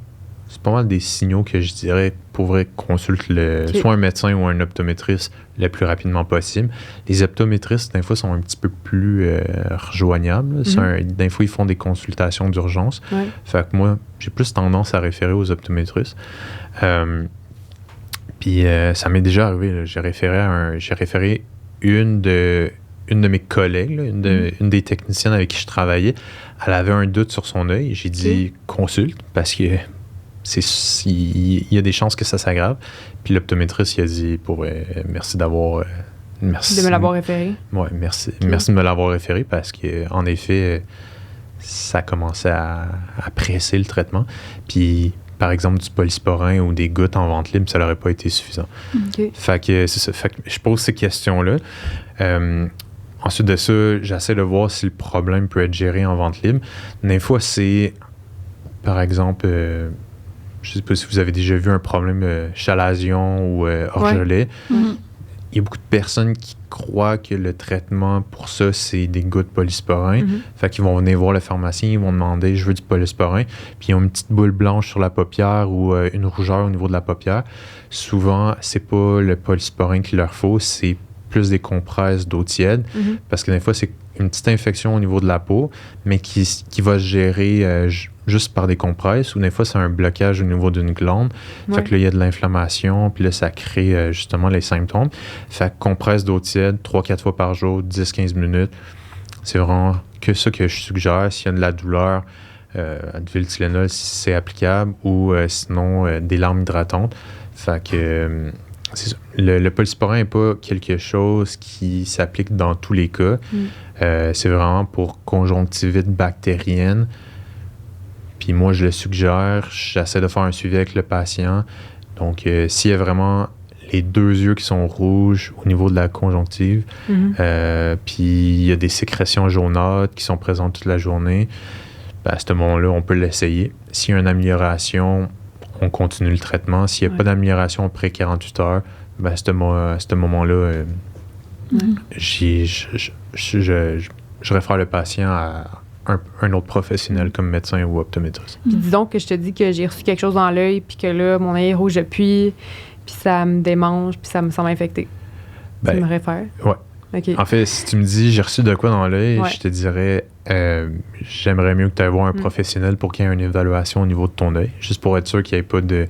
c'est pas mal des signaux que je dirais pour vrai consulte soit un médecin ou un optométriste le plus rapidement possible. Les optométristes, des fois, sont un petit peu plus rejoignables. Des fois, ils font des consultations d'urgence. Fait que moi, j'ai plus tendance à référer aux optométristes. Puis ça m'est déjà arrivé. Là, j'ai référé une de mes collègues, là, une des techniciennes avec qui je travaillais. Elle avait un doute sur son œil. J'ai dit consulte parce que il y a des chances que ça s'aggrave. Puis l'optométriste, il a dit merci d'avoir... merci de me l'avoir référé. Oui, merci de me l'avoir référé parce qu'en effet, ça commençait à presser le traitement. Puis, par exemple, du polysporin ou des gouttes en vente libre, ça n'aurait pas été suffisant. Fait que c'est ça. Fait que je pose ces questions-là. Ensuite de ça, j'essaie de voir si le problème peut être géré en vente libre. Des fois, c'est, par exemple... je ne sais pas si vous avez déjà vu un problème chalazion ou orgelet. Il y a beaucoup de personnes qui croient que le traitement pour ça, c'est des gouttes polysporin. Fait qu'ils vont venir voir le pharmacien, ils vont demander « je veux du polysporin », puis ils ont une petite boule blanche sur la paupière ou une rougeur au niveau de la paupière. Souvent, c'est pas le polysporin qu'il leur faut, c'est plus des compresses d'eau tiède, parce que des fois, c'est une petite infection au niveau de la peau, mais qui va se gérer juste par des compresses, ou des fois, c'est un blocage au niveau d'une glande. Fait que là, il y a de l'inflammation, puis là, ça crée justement les symptômes. Fait que compresse d'eau tiède 3-4 fois par jour, 10-15 minutes. C'est vraiment que ça que je suggère. S'il y a de la douleur, Advil, Tylenol si c'est applicable, ou sinon des larmes hydratantes. Fait que c'est ça. Le polysporin n'est pas quelque chose qui s'applique dans tous les cas. C'est vraiment pour conjonctivite bactérienne. Puis moi, je le suggère, j'essaie de faire un suivi avec le patient. Donc, s'il y a vraiment les 2 yeux qui sont rouges au niveau de la conjonctive, puis il y a des sécrétions jaunâtres qui sont présentes toute la journée, à ce moment-là, on peut l'essayer. S'il y a une amélioration, on continue le traitement. S'il n'y a pas d'amélioration après 48 heures, à ce moment-là, je réfère le patient à un autre professionnel comme médecin ou optométriste. Puis disons que je te dis que j'ai reçu quelque chose dans l'œil, puis que là, mon œil est rouge depuis, puis ça me démange, puis ça m'a infecté. Tu me réfères? Oui. Okay. En fait, si tu me dis j'ai reçu de quoi dans l'œil, je te dirais j'aimerais mieux que tu ailles voir un professionnel pour qu'il y ait une évaluation au niveau de ton œil, juste pour être sûr qu'il n'y ait pas de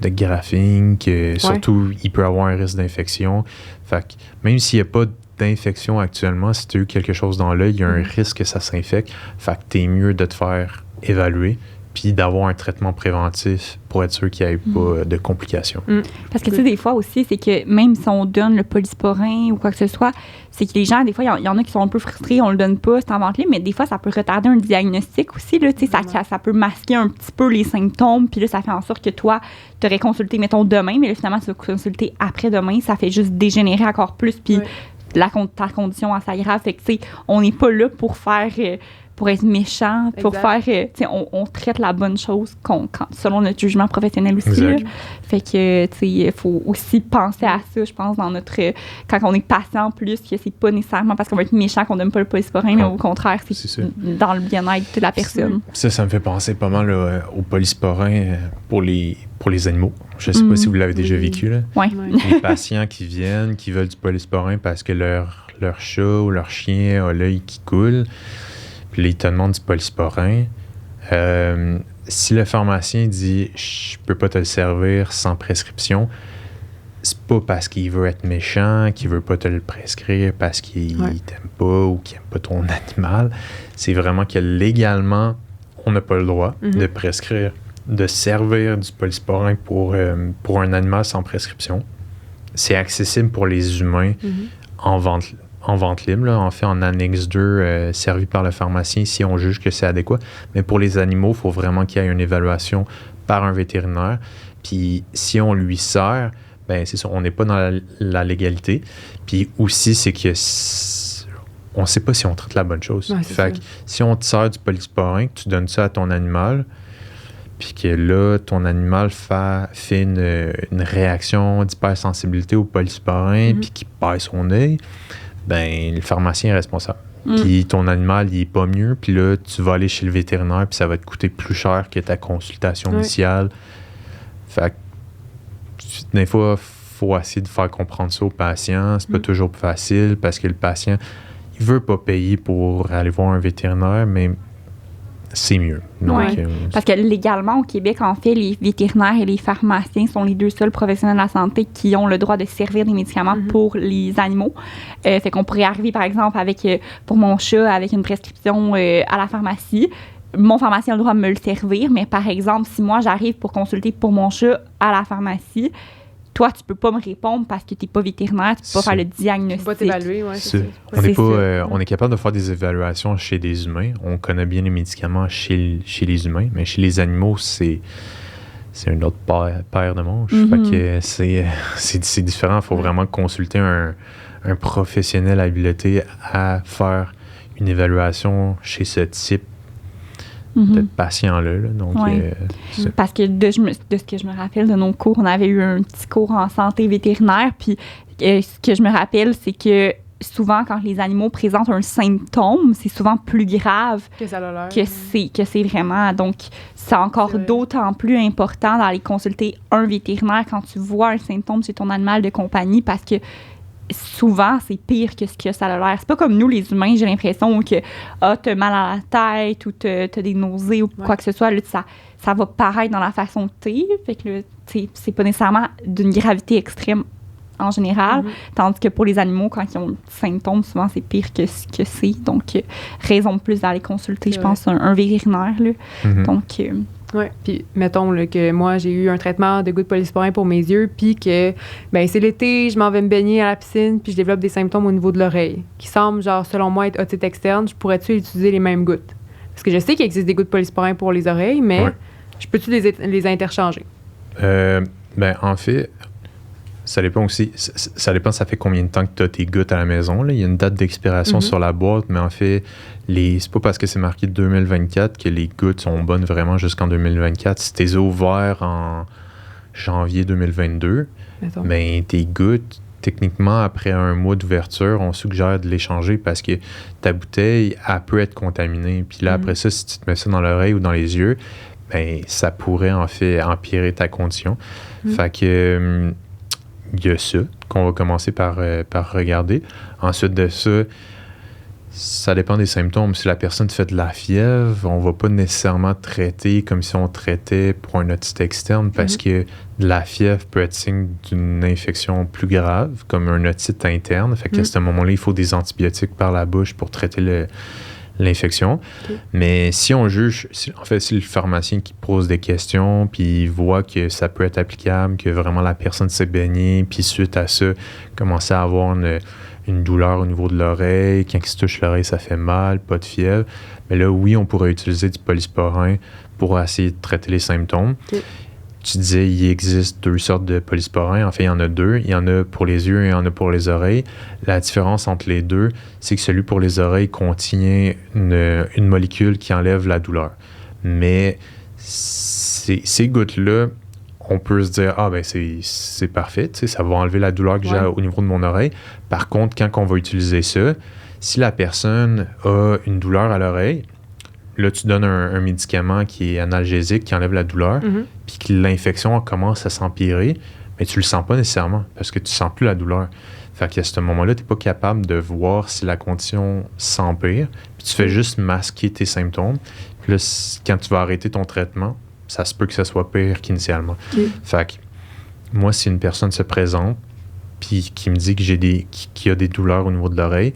graphing, que surtout il peut avoir un risque d'infection. Fait que même s'il n'y a pas d'infection actuellement, si tu as eu quelque chose dans l'œil, il y a un risque que ça s'infecte. Fait que t'es mieux de te faire évaluer puis d'avoir un traitement préventif pour être sûr qu'il n'y ait pas de complications. Parce que tu sais, des fois aussi, c'est que même si on donne le polysporin ou quoi que ce soit, c'est que les gens, des fois, il y en a qui sont un peu frustrés, on le donne pas, c'est en vente libre, mais des fois, ça peut retarder un diagnostic aussi, là, tu sais, ça peut masquer un petit peu les symptômes, puis là, ça fait en sorte que toi, tu aurais consulté, mettons, demain, mais là, finalement, tu vas consulter après-demain, ça fait juste dégénérer encore plus, puis ta condition elle s'aggrave. Fait que, tu sais, on n'est pas là pour faire... pour être méchant, pour faire... tu sais, on traite la bonne chose selon notre jugement professionnel aussi. Là. Fait que, tu sais, il faut aussi penser à ça, je pense, dans notre... quand on est patient plus, que c'est pas nécessairement parce qu'on va être méchant qu'on n'aime pas le polysporin, mais au contraire, c'est dans le bien-être de la personne. Ça me fait penser pas mal là, au polysporin pour les animaux. Je sais pas si vous l'avez déjà vécu. Là. Les patients qui viennent, qui veulent du polysporin parce que leur chat ou leur chien a l'œil qui coule. Puis là, ils te demandent du polysporin. Si le pharmacien dit « je peux pas te le servir sans prescription », c'est pas parce qu'il veut être méchant, qu'il veut pas te le prescrire parce qu'il t'aime pas ou qu'il aime pas ton animal. C'est vraiment que légalement, on n'a pas le droit de prescrire, de servir du polysporin pour un animal sans prescription. C'est accessible pour les humains en vente libre, là, en fait en annexe 2 servi par le pharmacien si on juge que c'est adéquat. Mais pour les animaux, il faut vraiment qu'il y ait une évaluation par un vétérinaire. Puis si on lui sert, ben c'est ça, on n'est pas dans la légalité. Puis aussi, c'est que on ne sait pas si on traite la bonne chose. Fait que si on te sert du polysporin, que tu donnes ça à ton animal, puis que là, ton animal fait une réaction d'hypersensibilité au polysporin, puis qu'il perd son œil, ben le pharmacien est responsable. Puis ton animal, il est pas mieux, puis là, tu vas aller chez le vétérinaire, puis ça va te coûter plus cher que ta consultation initiale. Fait que des fois, il faut essayer de faire comprendre ça au patient. C'est pas toujours facile, parce que le patient, il veut pas payer pour aller voir un vétérinaire, mais c'est mieux. Donc, parce que légalement, au Québec, en fait, les vétérinaires et les pharmaciens sont les 2 seuls professionnels de la santé qui ont le droit de servir des médicaments pour les animaux. Fait qu'on pourrait arriver, par exemple, pour mon chat, avec une prescription à la pharmacie. Mon pharmacien a le droit de me le servir, mais par exemple, si moi, j'arrive pour consulter pour mon chat à la pharmacie, toi, tu peux pas me répondre parce que tu n'es pas vétérinaire, tu peux pas faire le diagnostic. Tu peux pas t'évaluer, on est capable de faire des évaluations chez des humains. On connaît bien les médicaments chez les humains, mais chez les animaux, c'est une autre paire de manches. Fait que c'est différent. Il faut vraiment consulter un professionnel habilité à faire une évaluation chez ce type de patient-là. Là. Donc, parce que de ce que je me rappelle de nos cours, on avait eu un petit cours en santé vétérinaire, puis ce que je me rappelle, c'est que souvent, quand les animaux présentent un symptôme, c'est souvent plus grave que ça a l'air. Que c'est vraiment. Donc, c'est encore d'autant plus important d'aller consulter un vétérinaire quand tu vois un symptôme chez ton animal de compagnie, parce que souvent, c'est pire que ce que ça a l'air. C'est pas comme nous, les humains, j'ai l'impression que t'as mal à la tête ou t'as des nausées ou quoi que ce soit. Là, ça va paraître dans la façon de t'es. Fait que là, c'est pas nécessairement d'une gravité extrême en général, tandis que pour les animaux, quand ils ont des symptômes, souvent, c'est pire que ce que c'est. Donc, raison de plus d'aller consulter, je pense, un vétérinaire. Là. Donc, oui, puis mettons là, que moi, j'ai eu un traitement de gouttes polysporin pour mes yeux, puis que c'est l'été, je m'en vais me baigner à la piscine, puis je développe des symptômes au niveau de l'oreille, qui semblent, genre, selon moi, être otite externe. Je pourrais-tu utiliser les mêmes gouttes? Parce que je sais qu'il existe des gouttes polysporin pour les oreilles, mais je peux-tu les interchanger? En fait, ça dépend aussi. Ça dépend, ça fait combien de temps que tu as tes gouttes à la maison. Là. Il y a une date d'expiration sur la boîte, mais en fait, c'est pas parce que c'est marqué 2024 que les gouttes sont bonnes vraiment jusqu'en 2024. Si tu les as ouvertes en janvier 2022, tes gouttes, techniquement, après un mois d'ouverture, on suggère de les changer parce que ta bouteille, elle peut être contaminée. Puis là, après ça, si tu te mets ça dans l'oreille ou dans les yeux, ça pourrait en fait empirer ta condition. Fait que il y a ça qu'on va commencer par regarder. Ensuite de ça, ça dépend des symptômes. Si la personne fait de la fièvre, on va pas nécessairement traiter comme si on traitait pour un otite externe parce que de la fièvre peut être signe d'une infection plus grave, comme un otite interne. Fait qu'à ce moment-là, il faut des antibiotiques par la bouche pour traiter l'infection. Mais si on juge, si le pharmacien qui pose des questions, puis il voit que ça peut être applicable, que vraiment la personne s'est baignée, puis suite à ça, commencer à avoir une douleur au niveau de l'oreille, quand il se touche l'oreille, ça fait mal, pas de fièvre, mais là, oui, on pourrait utiliser du polysporin pour essayer de traiter les symptômes. Tu disais, il existe 2 sortes de polysporin. En fait, il y en a 2. Il y en a pour les yeux et il y en a pour les oreilles. La différence entre les deux, c'est que celui pour les oreilles contient une molécule qui enlève la douleur. Mais ces gouttes-là, on peut se dire, c'est parfait, ça va enlever la douleur que j'ai au niveau de mon oreille. Par contre, quand on va utiliser ça, si la personne a une douleur à l'oreille, là, tu donnes un médicament qui est analgésique, qui enlève la douleur, puis que l'infection commence à s'empirer, mais tu le sens pas nécessairement parce que tu sens plus la douleur. Fait qu'à ce moment-là, tu n'es pas capable de voir si la condition s'empire, puis tu fais juste masquer tes symptômes. Puis là, quand tu vas arrêter ton traitement, ça se peut que ça soit pire qu'initialement. Fait que moi, si une personne se présente puis qui me dit que qu'il y a des douleurs au niveau de l'oreille,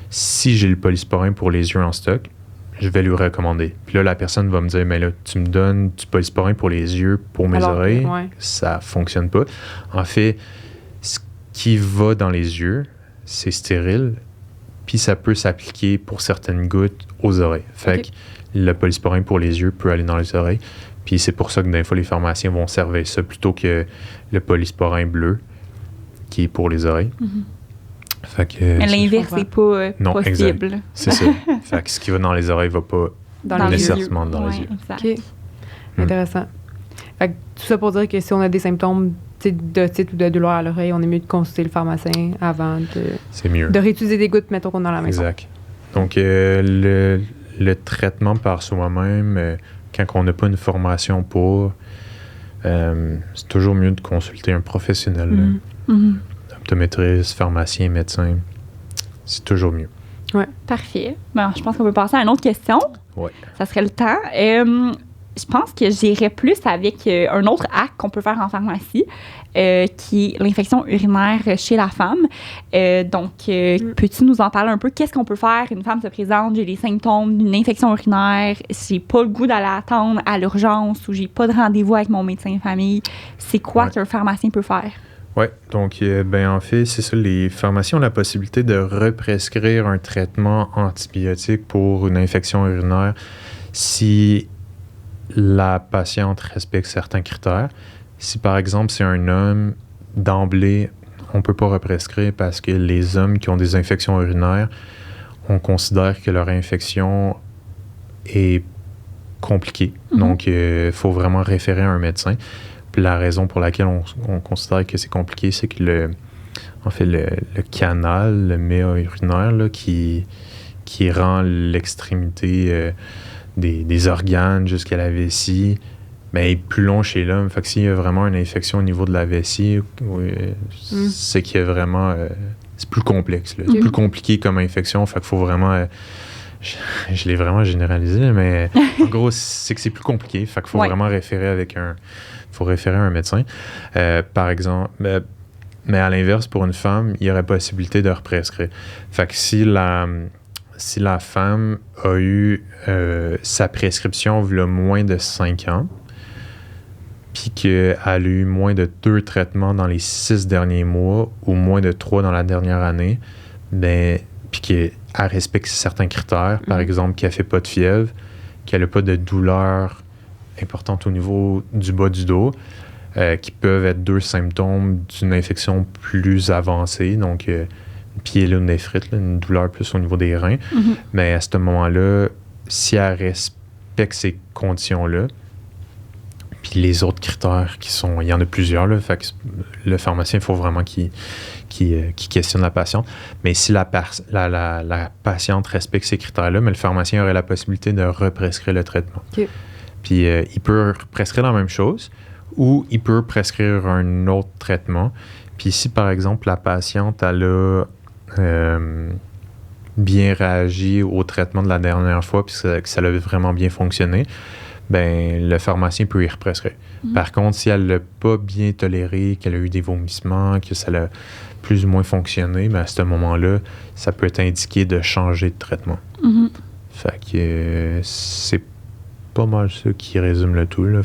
si j'ai le polysporin pour les yeux en stock, je vais lui recommander. Puis là, la personne va me dire, mais là, tu me donnes du polysporin pour les yeux, pour mes oreilles. Ça fonctionne pas. En fait, ce qui va dans les yeux, c'est stérile, puis ça peut s'appliquer pour certaines gouttes aux oreilles. Fait que le polysporin pour les yeux peut aller dans les oreilles. Puis c'est pour ça que des fois, les pharmaciens vont servir ça plutôt que le polysporin bleu, qui est pour les oreilles. Fait que, mais l'inverse, c'est pas possible. Exact. C'est ça. Fait que ce qui va dans les oreilles va pas nécessairement dans les yeux. Exact. Intéressant. Fait que tout ça pour dire que si on a des symptômes d'otite ou de douleur à l'oreille, on est mieux de consulter le pharmacien avant de réutiliser des gouttes, mettons qu'on est dans la maison. Exact. Donc, le traitement par soi-même, quand on n'a pas une formation pour, c'est toujours mieux de consulter un professionnel. Optométriste, pharmacien, médecin, c'est toujours mieux. Ouais. Parfait. Bon, je pense qu'on peut passer à une autre question. Ouais. Ça serait le temps. Je pense que j'irais plus avec un autre acte qu'on peut faire en pharmacie, qui est l'infection urinaire chez la femme. Donc, peux-tu nous en parler un peu? Qu'est-ce qu'on peut faire? Une femme se présente, j'ai les symptômes d'une infection urinaire, j'ai pas le goût d'aller attendre à l'urgence ou j'ai pas de rendez-vous avec mon médecin de famille. C'est quoi qu'un pharmacien peut faire? Oui, donc en fait, c'est ça, les pharmaciens ont la possibilité de represcrire un traitement antibiotique pour une infection urinaire si la patiente respecte certains critères. Si par exemple c'est un homme, d'emblée, on ne peut pas represcrire parce que les hommes qui ont des infections urinaires, on considère que leur infection est compliquée. Donc, il faut vraiment référer à un médecin. Puis la raison pour laquelle on considère que c'est compliqué, c'est que le canal, le méa urinaire, là, qui rend l'extrémité des organes jusqu'à la vessie, est plus long chez l'homme. Fait que s'il y a vraiment une infection au niveau de la vessie, c'est qu'il y a vraiment... c'est plus complexe. Là. C'est plus compliqué comme infection. Fait qu'il faut vraiment... je l'ai vraiment généralisé, mais en gros, c'est que c'est plus compliqué. Fait qu'il faut vraiment référer à un médecin. Par exemple, Mais à l'inverse, pour une femme, il y aurait possibilité de represcrire. Fait que si la femme a eu sa prescription il y a moins de 5 ans, puis qu'elle a eu moins de 2 traitements dans les 6 derniers mois ou moins de 3 dans la dernière année, ben, puis qu'elle respecte certains critères, par exemple qu'elle ne fait pas de fièvre, qu'elle n'a pas de douleur importante au niveau du bas du dos, qui peuvent être 2 symptômes d'une infection plus avancée, donc une pyélonéphrite, une douleur plus au niveau des reins. Mais à ce moment-là, si elle respecte ces conditions-là, puis les autres critères il y en a plusieurs, là, fait que le pharmacien, il faut vraiment qu'il questionne la patiente. Mais si la patiente respecte ces critères-là, mais le pharmacien aurait la possibilité de represcrire le traitement. Okay. Puis il peut prescrire la même chose ou il peut prescrire un autre traitement. Puis si, par exemple, la patiente, elle a bien réagi au traitement de la dernière fois puis que ça a vraiment bien fonctionné, ben le pharmacien peut y represcrire. Par contre, si elle l'a pas bien toléré, qu'elle a eu des vomissements, que ça a plus ou moins fonctionné, ben à ce moment-là, ça peut être indiqué de changer de traitement. Fait que c'est pas mal ça qui résume le tout. Il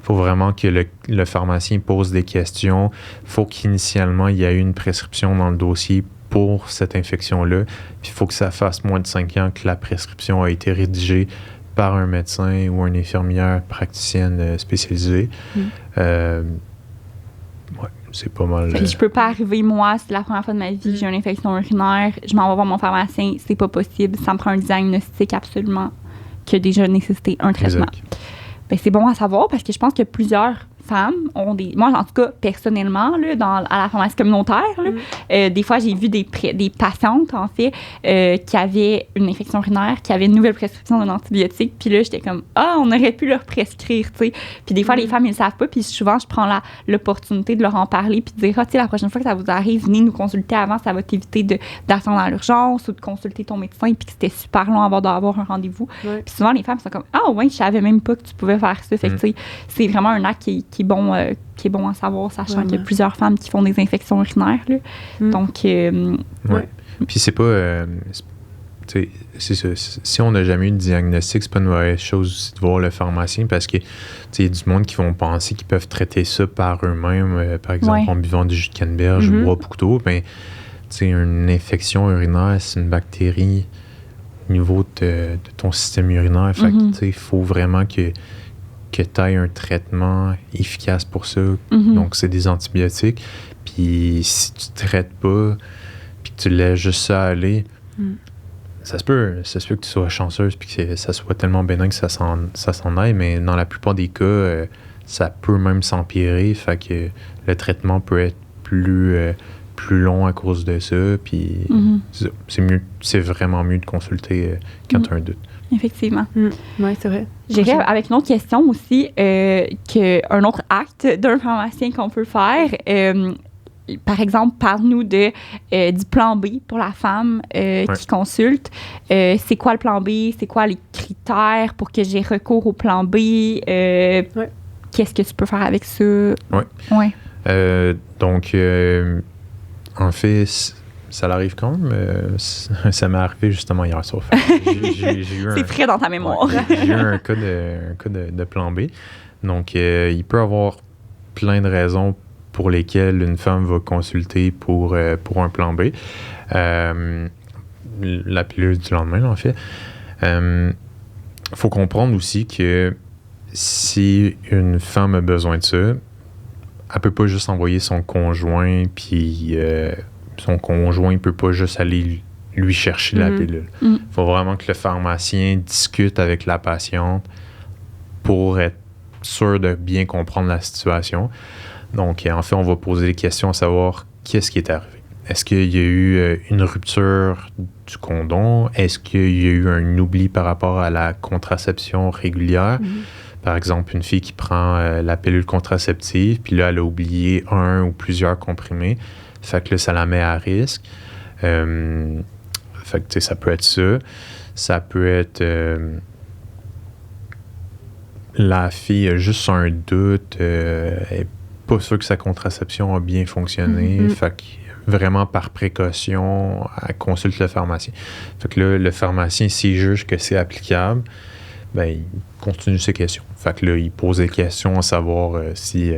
faut vraiment que le pharmacien pose des questions. Il faut qu'initialement, il y ait eu une prescription dans le dossier pour cette infection-là. Puis il faut que ça fasse moins de 5 ans que la prescription a été rédigée par un médecin ou une infirmière praticienne spécialisée. C'est pas mal. Je peux pas arriver, moi, c'est la première fois de ma vie que j'ai une infection urinaire, je m'en vais voir mon pharmacien, c'est pas possible. Ça me prend un diagnostic absolument qui a déjà nécessité un traitement. Ben, c'est bon à savoir parce que je pense que plusieurs femmes ont des... Moi, en tout cas, personnellement, là, à la pharmacie communautaire, là, des fois, j'ai vu des patientes, en fait, qui avaient une infection urinaire, qui avaient une nouvelle prescription d'un antibiotique. Puis là, j'étais comme, on aurait pu leur prescrire, tu sais. Puis des fois, les femmes, ils ne le savent pas. Puis souvent, je prends l'opportunité de leur en parler puis de dire, tu sais, la prochaine fois que ça vous arrive, venez nous consulter avant, ça va t'éviter d'attendre à l'urgence ou de consulter ton médecin puis que c'était super long avant d'avoir un rendez-vous. Puis souvent, les femmes sont comme, ouais, je savais même pas que tu pouvais faire ça. Fait que, tu sais, c'est vraiment un acte qui est bon à savoir, sachant qu'il y a plusieurs femmes qui font des infections urinaires. Là. Donc, Puis c'est pas... c'est ça. Si on n'a jamais eu de diagnostic, c'est pas une mauvaise chose aussi de voir le pharmacien parce que il y a du monde qui vont penser qu'ils peuvent traiter ça par eux-mêmes, par exemple en buvant du jus de canneberge ou bois beaucoup d'eau. Ben, une infection urinaire, c'est une bactérie au niveau de ton système urinaire. Fait que, il faut vraiment que tu aies un traitement efficace pour ça. Donc, c'est des antibiotiques. Puis, si tu ne traites pas, puis que tu laisses juste ça aller, ça se peut que tu sois chanceuse puis que ça soit tellement bénin que ça s'en aille, mais dans la plupart des cas, ça peut même s'empirer. Fait que le traitement peut être plus long à cause de ça. Puis, c'est vraiment mieux de consulter quand tu as un doute. Effectivement. Oui, c'est vrai. J'irais avec une autre question aussi, un autre acte d'un pharmacien qu'on peut faire. Par exemple, parle-nous du plan B pour la femme qui consulte. C'est quoi le plan B? C'est quoi les critères pour que j'ai recours au plan B? Qu'est-ce que tu peux faire avec ça? Donc, en fait... Ça l'arrive quand même. Ça m'est arrivé justement hier soir. J'ai eu c'est frais dans ta mémoire. J'ai eu un cas de plan B. Donc, il peut y avoir plein de raisons pour lesquelles une femme va consulter pour un plan B. La pilule du lendemain, en fait. Faut comprendre aussi que si une femme a besoin de ça, elle peut pas juste envoyer son conjoint puis... son conjoint ne peut pas juste aller lui chercher la pilule. Il faut vraiment que le pharmacien discute avec la patiente pour être sûr de bien comprendre la situation. Donc, en fait, on va poser des questions à savoir qu'est-ce qui est arrivé. Est-ce qu'il y a eu une rupture du condom? Est-ce qu'il y a eu un oubli par rapport à la contraception régulière? Par exemple, une fille qui prend la pilule contraceptive, puis là, elle a oublié un ou plusieurs comprimés. Fait que là, ça la met à risque. Fait que, tu sais, ça peut être ça. Ça peut être... la fille a juste un doute, elle n'est pas sûr que sa contraception a bien fonctionné. Fait que vraiment par précaution, elle consulte le pharmacien. Fait que là, le pharmacien, s'il juge que c'est applicable, ben il continue ses questions. Fait que là, il pose des questions à savoir si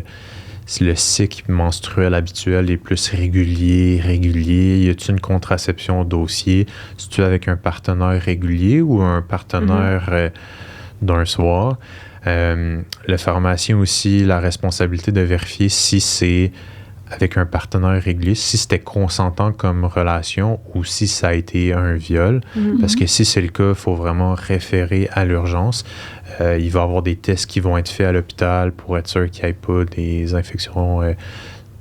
le cycle menstruel habituel est plus régulier, y a-t-il une contraception au dossier? Si tu es avec un partenaire régulier ou un partenaire d'un soir? Le pharmacien aussi la responsabilité de vérifier si c'est avec un partenaire régulier, si c'était consentant comme relation ou si ça a été un viol. Parce que si c'est le cas, il faut vraiment référer à l'urgence. Il va y avoir des tests qui vont être faits à l'hôpital pour être sûr qu'il n'y ait pas des infections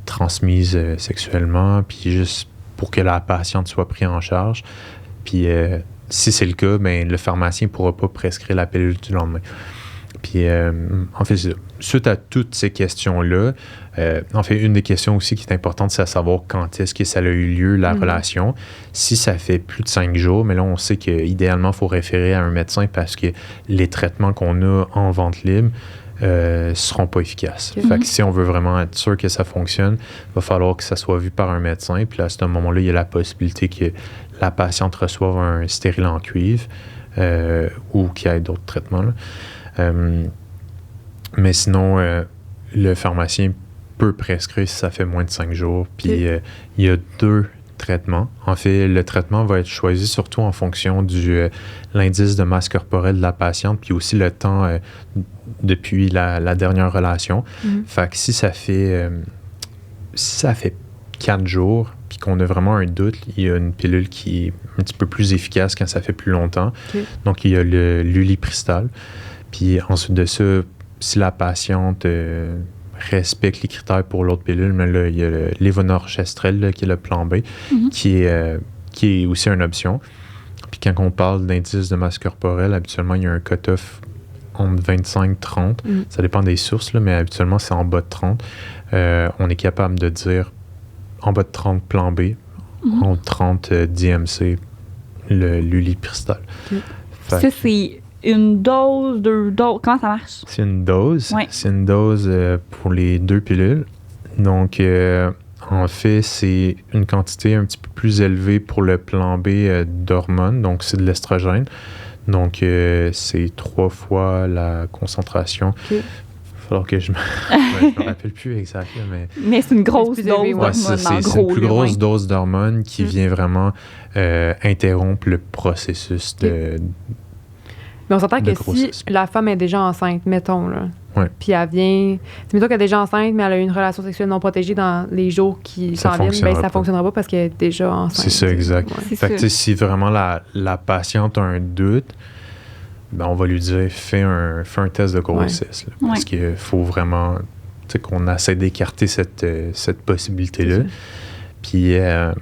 transmises sexuellement, puis juste pour que la patiente soit prise en charge. Puis si c'est le cas, ben, le pharmacien ne pourra pas prescrire la pilule du lendemain. Puis, en fait, suite à toutes ces questions-là, en fait, une des questions aussi qui est importante, c'est à savoir quand est-ce que ça a eu lieu, la relation. Si ça fait plus de 5 jours, mais là, on sait qu'idéalement, il faut référer à un médecin parce que les traitements qu'on a en vente libre ne seront pas efficaces. Fait que si on veut vraiment être sûr que ça fonctionne, il va falloir que ça soit vu par un médecin. Puis là, à ce moment-là, il y a la possibilité que la patiente reçoive un stérile en cuivre ou qu'il y ait d'autres traitements, là. Mais sinon, le pharmacien peut prescrire si ça fait moins de 5 jours. Puis il y a 2 traitements. En fait, le traitement va être choisi surtout en fonction de l'indice de masse corporelle de la patiente, puis aussi le temps depuis la dernière relation. Fait que si ça fait 4 jours, puis qu'on a vraiment un doute, il y a une pilule qui est un petit peu plus efficace quand ça fait plus longtemps. Donc, il y a le Lulipristal. Puis ensuite de ça, si la patiente respecte les critères pour l'autre pilule, mais là, il y a le lévonorgestrel, là, qui est le plan B, qui est aussi une option. Puis quand on parle d'indice de masse corporelle, habituellement, il y a un cut-off entre 25 et 30. Ça dépend des sources, là, mais habituellement, c'est en bas de 30. On est capable de dire en bas de 30 plan B, en 30 DMC, le Lulipristal. Ça, c'est une dose, 2 doses. Comment ça marche? C'est une dose. Ouais. C'est une dose pour les 2 pilules. Donc, en fait, c'est une quantité un petit peu plus élevée pour le plan B d'hormones. Donc, c'est de l'estrogène. Donc, c'est 3 fois la concentration. Il va falloir que je me rappelle plus exactement. Mais c'est une grosse dose d'hormones. Ouais, c'est une plus grosse dose d'hormones qui vient vraiment interrompre le processus de... Mais on s'entend que si la femme est déjà enceinte, mettons, là, puis elle vient... Mettons qu'elle est déjà enceinte, mais elle a eu une relation sexuelle non protégée dans les jours qui s'en viennent, bien, ça ne fonctionnera pas parce qu'elle est déjà enceinte. C'est ça, exact. Fait que si vraiment la patiente a un doute, ben on va lui dire, fais un test de grossesse. Là, parce qu'il faut vraiment qu'on essaie d'écarter cette possibilité-là. Puis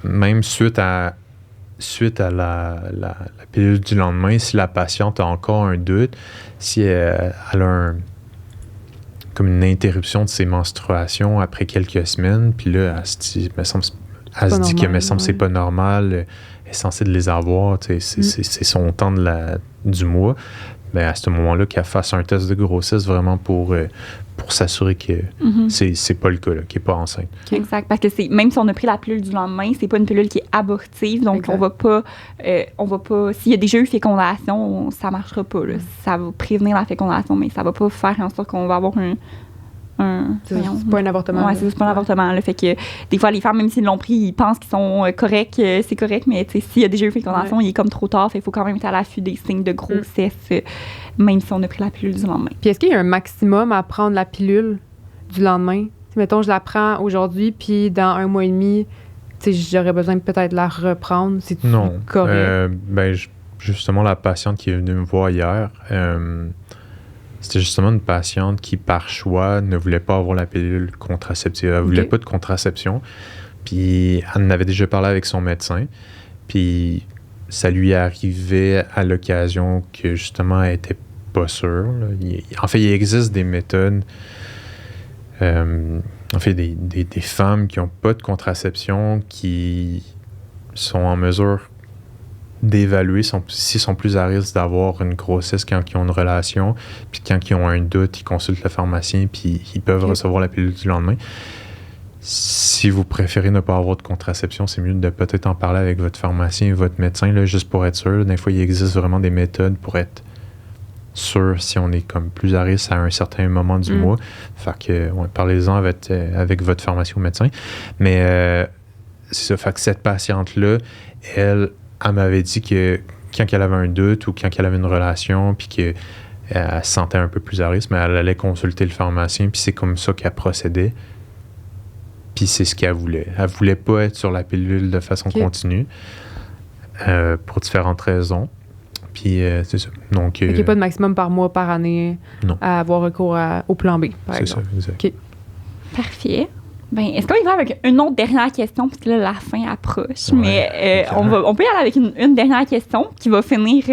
même suite à la pilule du lendemain, si la patiente a encore un doute, si elle a comme une interruption de ses menstruations après quelques semaines, puis là, elle se dit que me semble c'est pas normal, elle est censée de les avoir, c'est son temps du mois, ben à ce moment-là, qu'elle fasse un test de grossesse vraiment pour s'assurer que c'est pas le cas, là, qu'elle n'est pas enceinte. Exact, parce que même si on a pris la pilule du lendemain, c'est pas une pilule qui est abortive, donc on va pas s'il y a déjà eu fécondation, ça marchera pas, là. Ça va prévenir la fécondation, mais ça va pas faire en sorte qu'on va avoir c'est pas un avortement. Oui, c'est pas un avortement. Là. Fait que des fois, les femmes, même s'ils l'ont pris, ils pensent qu'ils sont corrects, c'est correct, mais s'il y a déjà eu fécondation, il est comme trop tard. Il faut quand même être à l'affût des signes de grossesse, même si on a pris la pilule du lendemain. Puis est-ce qu'il y a un maximum à prendre la pilule du lendemain? T'sais, mettons, je la prends aujourd'hui, puis dans 1 mois et demi, j'aurais besoin de peut-être la reprendre. C'est correct? Justement, la patiente qui est venue me voir hier, c'était justement une patiente qui, par choix, ne voulait pas avoir la pilule contraceptive. Elle ne voulait pas de contraception. Puis, elle en avait déjà parlé avec son médecin. Puis, ça lui arrivait à l'occasion que, justement, elle n'était pas sûre. En fait, il existe des méthodes... des femmes qui n'ont pas de contraception qui sont en mesure d'évaluer s'ils sont plus à risque d'avoir une grossesse quand ils ont une relation, puis quand ils ont un doute, ils consultent le pharmacien, puis ils peuvent recevoir la pilule du lendemain. Si vous préférez ne pas avoir de contraception, c'est mieux de peut-être en parler avec votre pharmacien et votre médecin, là, juste pour être sûr. Des fois, il existe vraiment des méthodes pour être sûr si on est comme plus à risque à un certain moment du mois. Fait que, parlez-en avec votre pharmacien ou médecin. Mais c'est ça. Fait que cette patiente-là, elle m'avait dit que quand elle avait un doute ou quand elle avait une relation, puis qu'elle se sentait un peu plus à risque, mais elle allait consulter le pharmacien, puis c'est comme ça qu'elle procédait. Puis c'est ce qu'elle voulait. Elle voulait pas être sur la pilule de façon continue pour différentes raisons. Puis c'est ça. Donc, il n'y a pas de maximum par mois, par année à avoir recours au plan B, par exemple. C'est ça, exact. Okay. Parfait. Ben, est-ce qu'on y va avec une autre dernière question? Puis là, la fin approche. Ouais, mais on peut y aller avec une dernière question qui va finir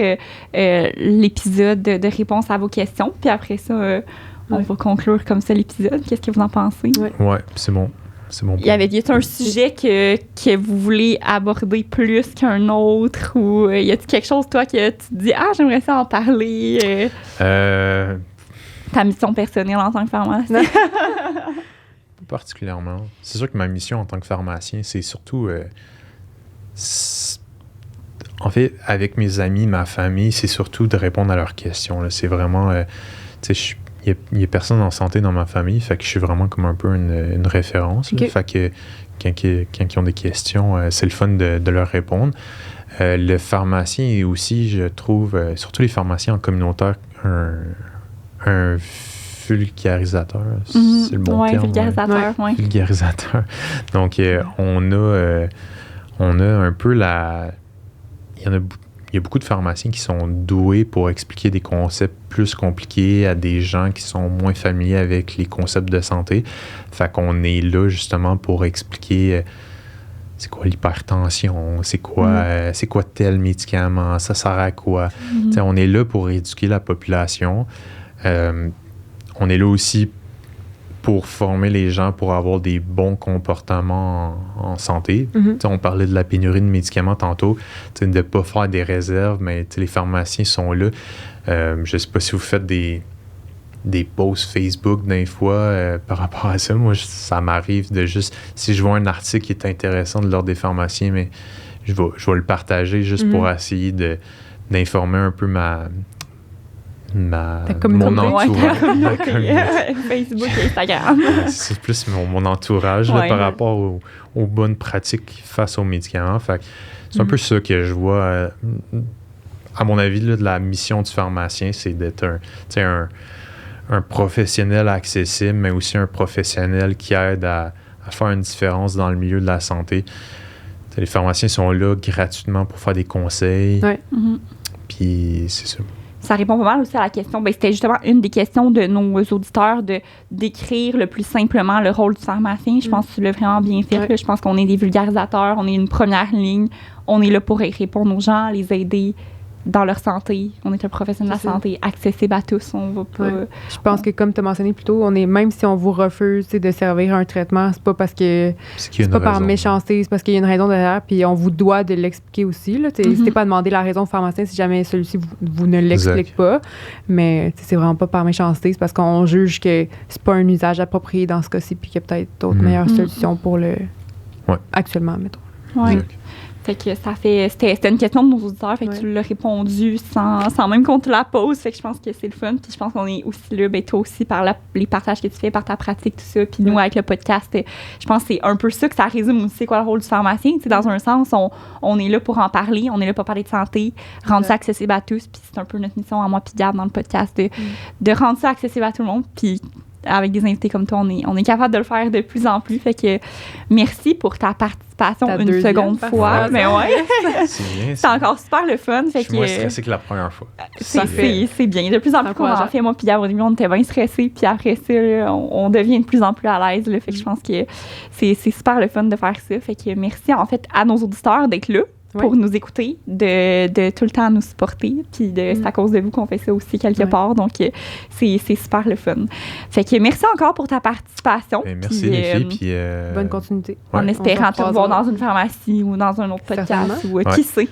l'épisode de réponse à vos questions. Puis après ça, on va conclure comme ça l'épisode. Qu'est-ce que vous en pensez? Ouais, c'est bon. C'est bon. Y a-t-il un sujet que vous voulez aborder plus qu'un autre? Ou y a-t-il quelque chose, toi, que tu te dis « Ah, j'aimerais ça en parler ta mission personnelle en tant que pharmacien? Particulièrement. C'est sûr que ma mission en tant que pharmacien, c'est surtout... en fait, avec mes amis, ma famille, c'est surtout de répondre à leurs questions. Là. C'est vraiment... tu sais, il n'y a personne en santé dans ma famille, fait que je suis vraiment comme un peu une référence. Là. Fait que quand ils ont des questions, c'est le fun de leur répondre. Le pharmacien est aussi, je trouve, surtout les pharmaciens en communautaire, un vulgarisateur, c'est le bon terme. Vulgarisateur, oui. Vulgarisateur. Donc, on a un peu il y a beaucoup de pharmaciens qui sont doués pour expliquer des concepts plus compliqués à des gens qui sont moins familiers avec les concepts de santé. Fait qu'on est là justement pour expliquer c'est quoi l'hypertension, c'est quoi tel médicament, ça sert à quoi. On est là pour éduquer la population. On est là aussi pour former les gens pour avoir des bons comportements en santé. On parlait de la pénurie de médicaments tantôt, de ne pas faire des réserves, mais les pharmaciens sont là. Je ne sais pas si vous faites des posts Facebook d'un fois par rapport à ça. Moi, ça m'arrive de juste... Si je vois un article qui est intéressant de l'ordre des pharmaciens, mais je vais le partager juste pour essayer d'informer un peu mon entourage. Facebook et Instagram. C'est plus mon entourage là, par rapport aux bonnes pratiques face aux médicaments. Fait que c'est un peu ça que je vois. À mon avis, là, de la mission du pharmacien, c'est d'être un professionnel accessible, mais aussi un professionnel qui aide à faire une différence dans le milieu de la santé. Les pharmaciens sont là gratuitement pour faire des conseils. Puis c'est ça. Ça répond pas mal aussi à la question. Ben, c'était justement une des questions de nos auditeurs de décrire le plus simplement le rôle du pharmacien. Je pense que tu l'as vraiment bien fait. Là. Je pense qu'on est des vulgarisateurs, on est une première ligne. On est là pour répondre aux gens, les aider dans leur santé. On est un professionnel de la santé accessible à tous. On va pas... Je pense que, comme tu as mentionné plus tôt, même si on vous refuse de servir un traitement, c'est pas parce que c'est pas par méchanceté, c'est parce qu'il y a une raison derrière, puis on vous doit de l'expliquer aussi. N'hésitez pas à demander la raison au pharmacien si jamais celui-ci vous ne l'explique pas. Mais c'est vraiment pas par méchanceté, c'est parce qu'on juge que c'est pas un usage approprié dans ce cas-ci, puis qu'il y a peut-être d'autres meilleures solutions pour le... actuellement, mettons. Oui. Fait que c'était une question de nos auditeurs, fait que tu l'as répondu sans même qu'on te la pose, fait que je pense que c'est le fun, puis je pense qu'on est aussi là, toi aussi, par les partages que tu fais, par ta pratique, tout ça, puis nous, avec le podcast, je pense que c'est un peu ça que ça résume aussi, quoi, le rôle du pharmacien, dans un sens, on est là pour en parler, on est là pour parler de santé, rendre ça accessible à tous, puis c'est un peu notre mission à moi puis Gab dans le podcast, de rendre ça accessible à tout le monde, puis avec des invités comme toi, on est capable de le faire de plus en plus. Fait que merci pour ta participation une seconde fois. Mais c'est encore super le fun. Fait je suis moins stressée que la première fois. C'est bien. De plus en plus qu'on en fait. Moi puis Gab, au début, on était bien stressés. Puis après ça, on devient de plus en plus à l'aise. Fait que je pense que c'est super le fun de faire ça. Fait que merci en fait à nos auditeurs d'être là. pour nous écouter, de tout le temps nous supporter. Puis c'est à cause de vous qu'on fait ça aussi quelque part. Donc, c'est super le fun. Fait que merci encore pour ta participation. Merci les filles. Puis, bonne continuité. En espérant te revoir dans une pharmacie ou dans un autre podcast. Ou qui sait.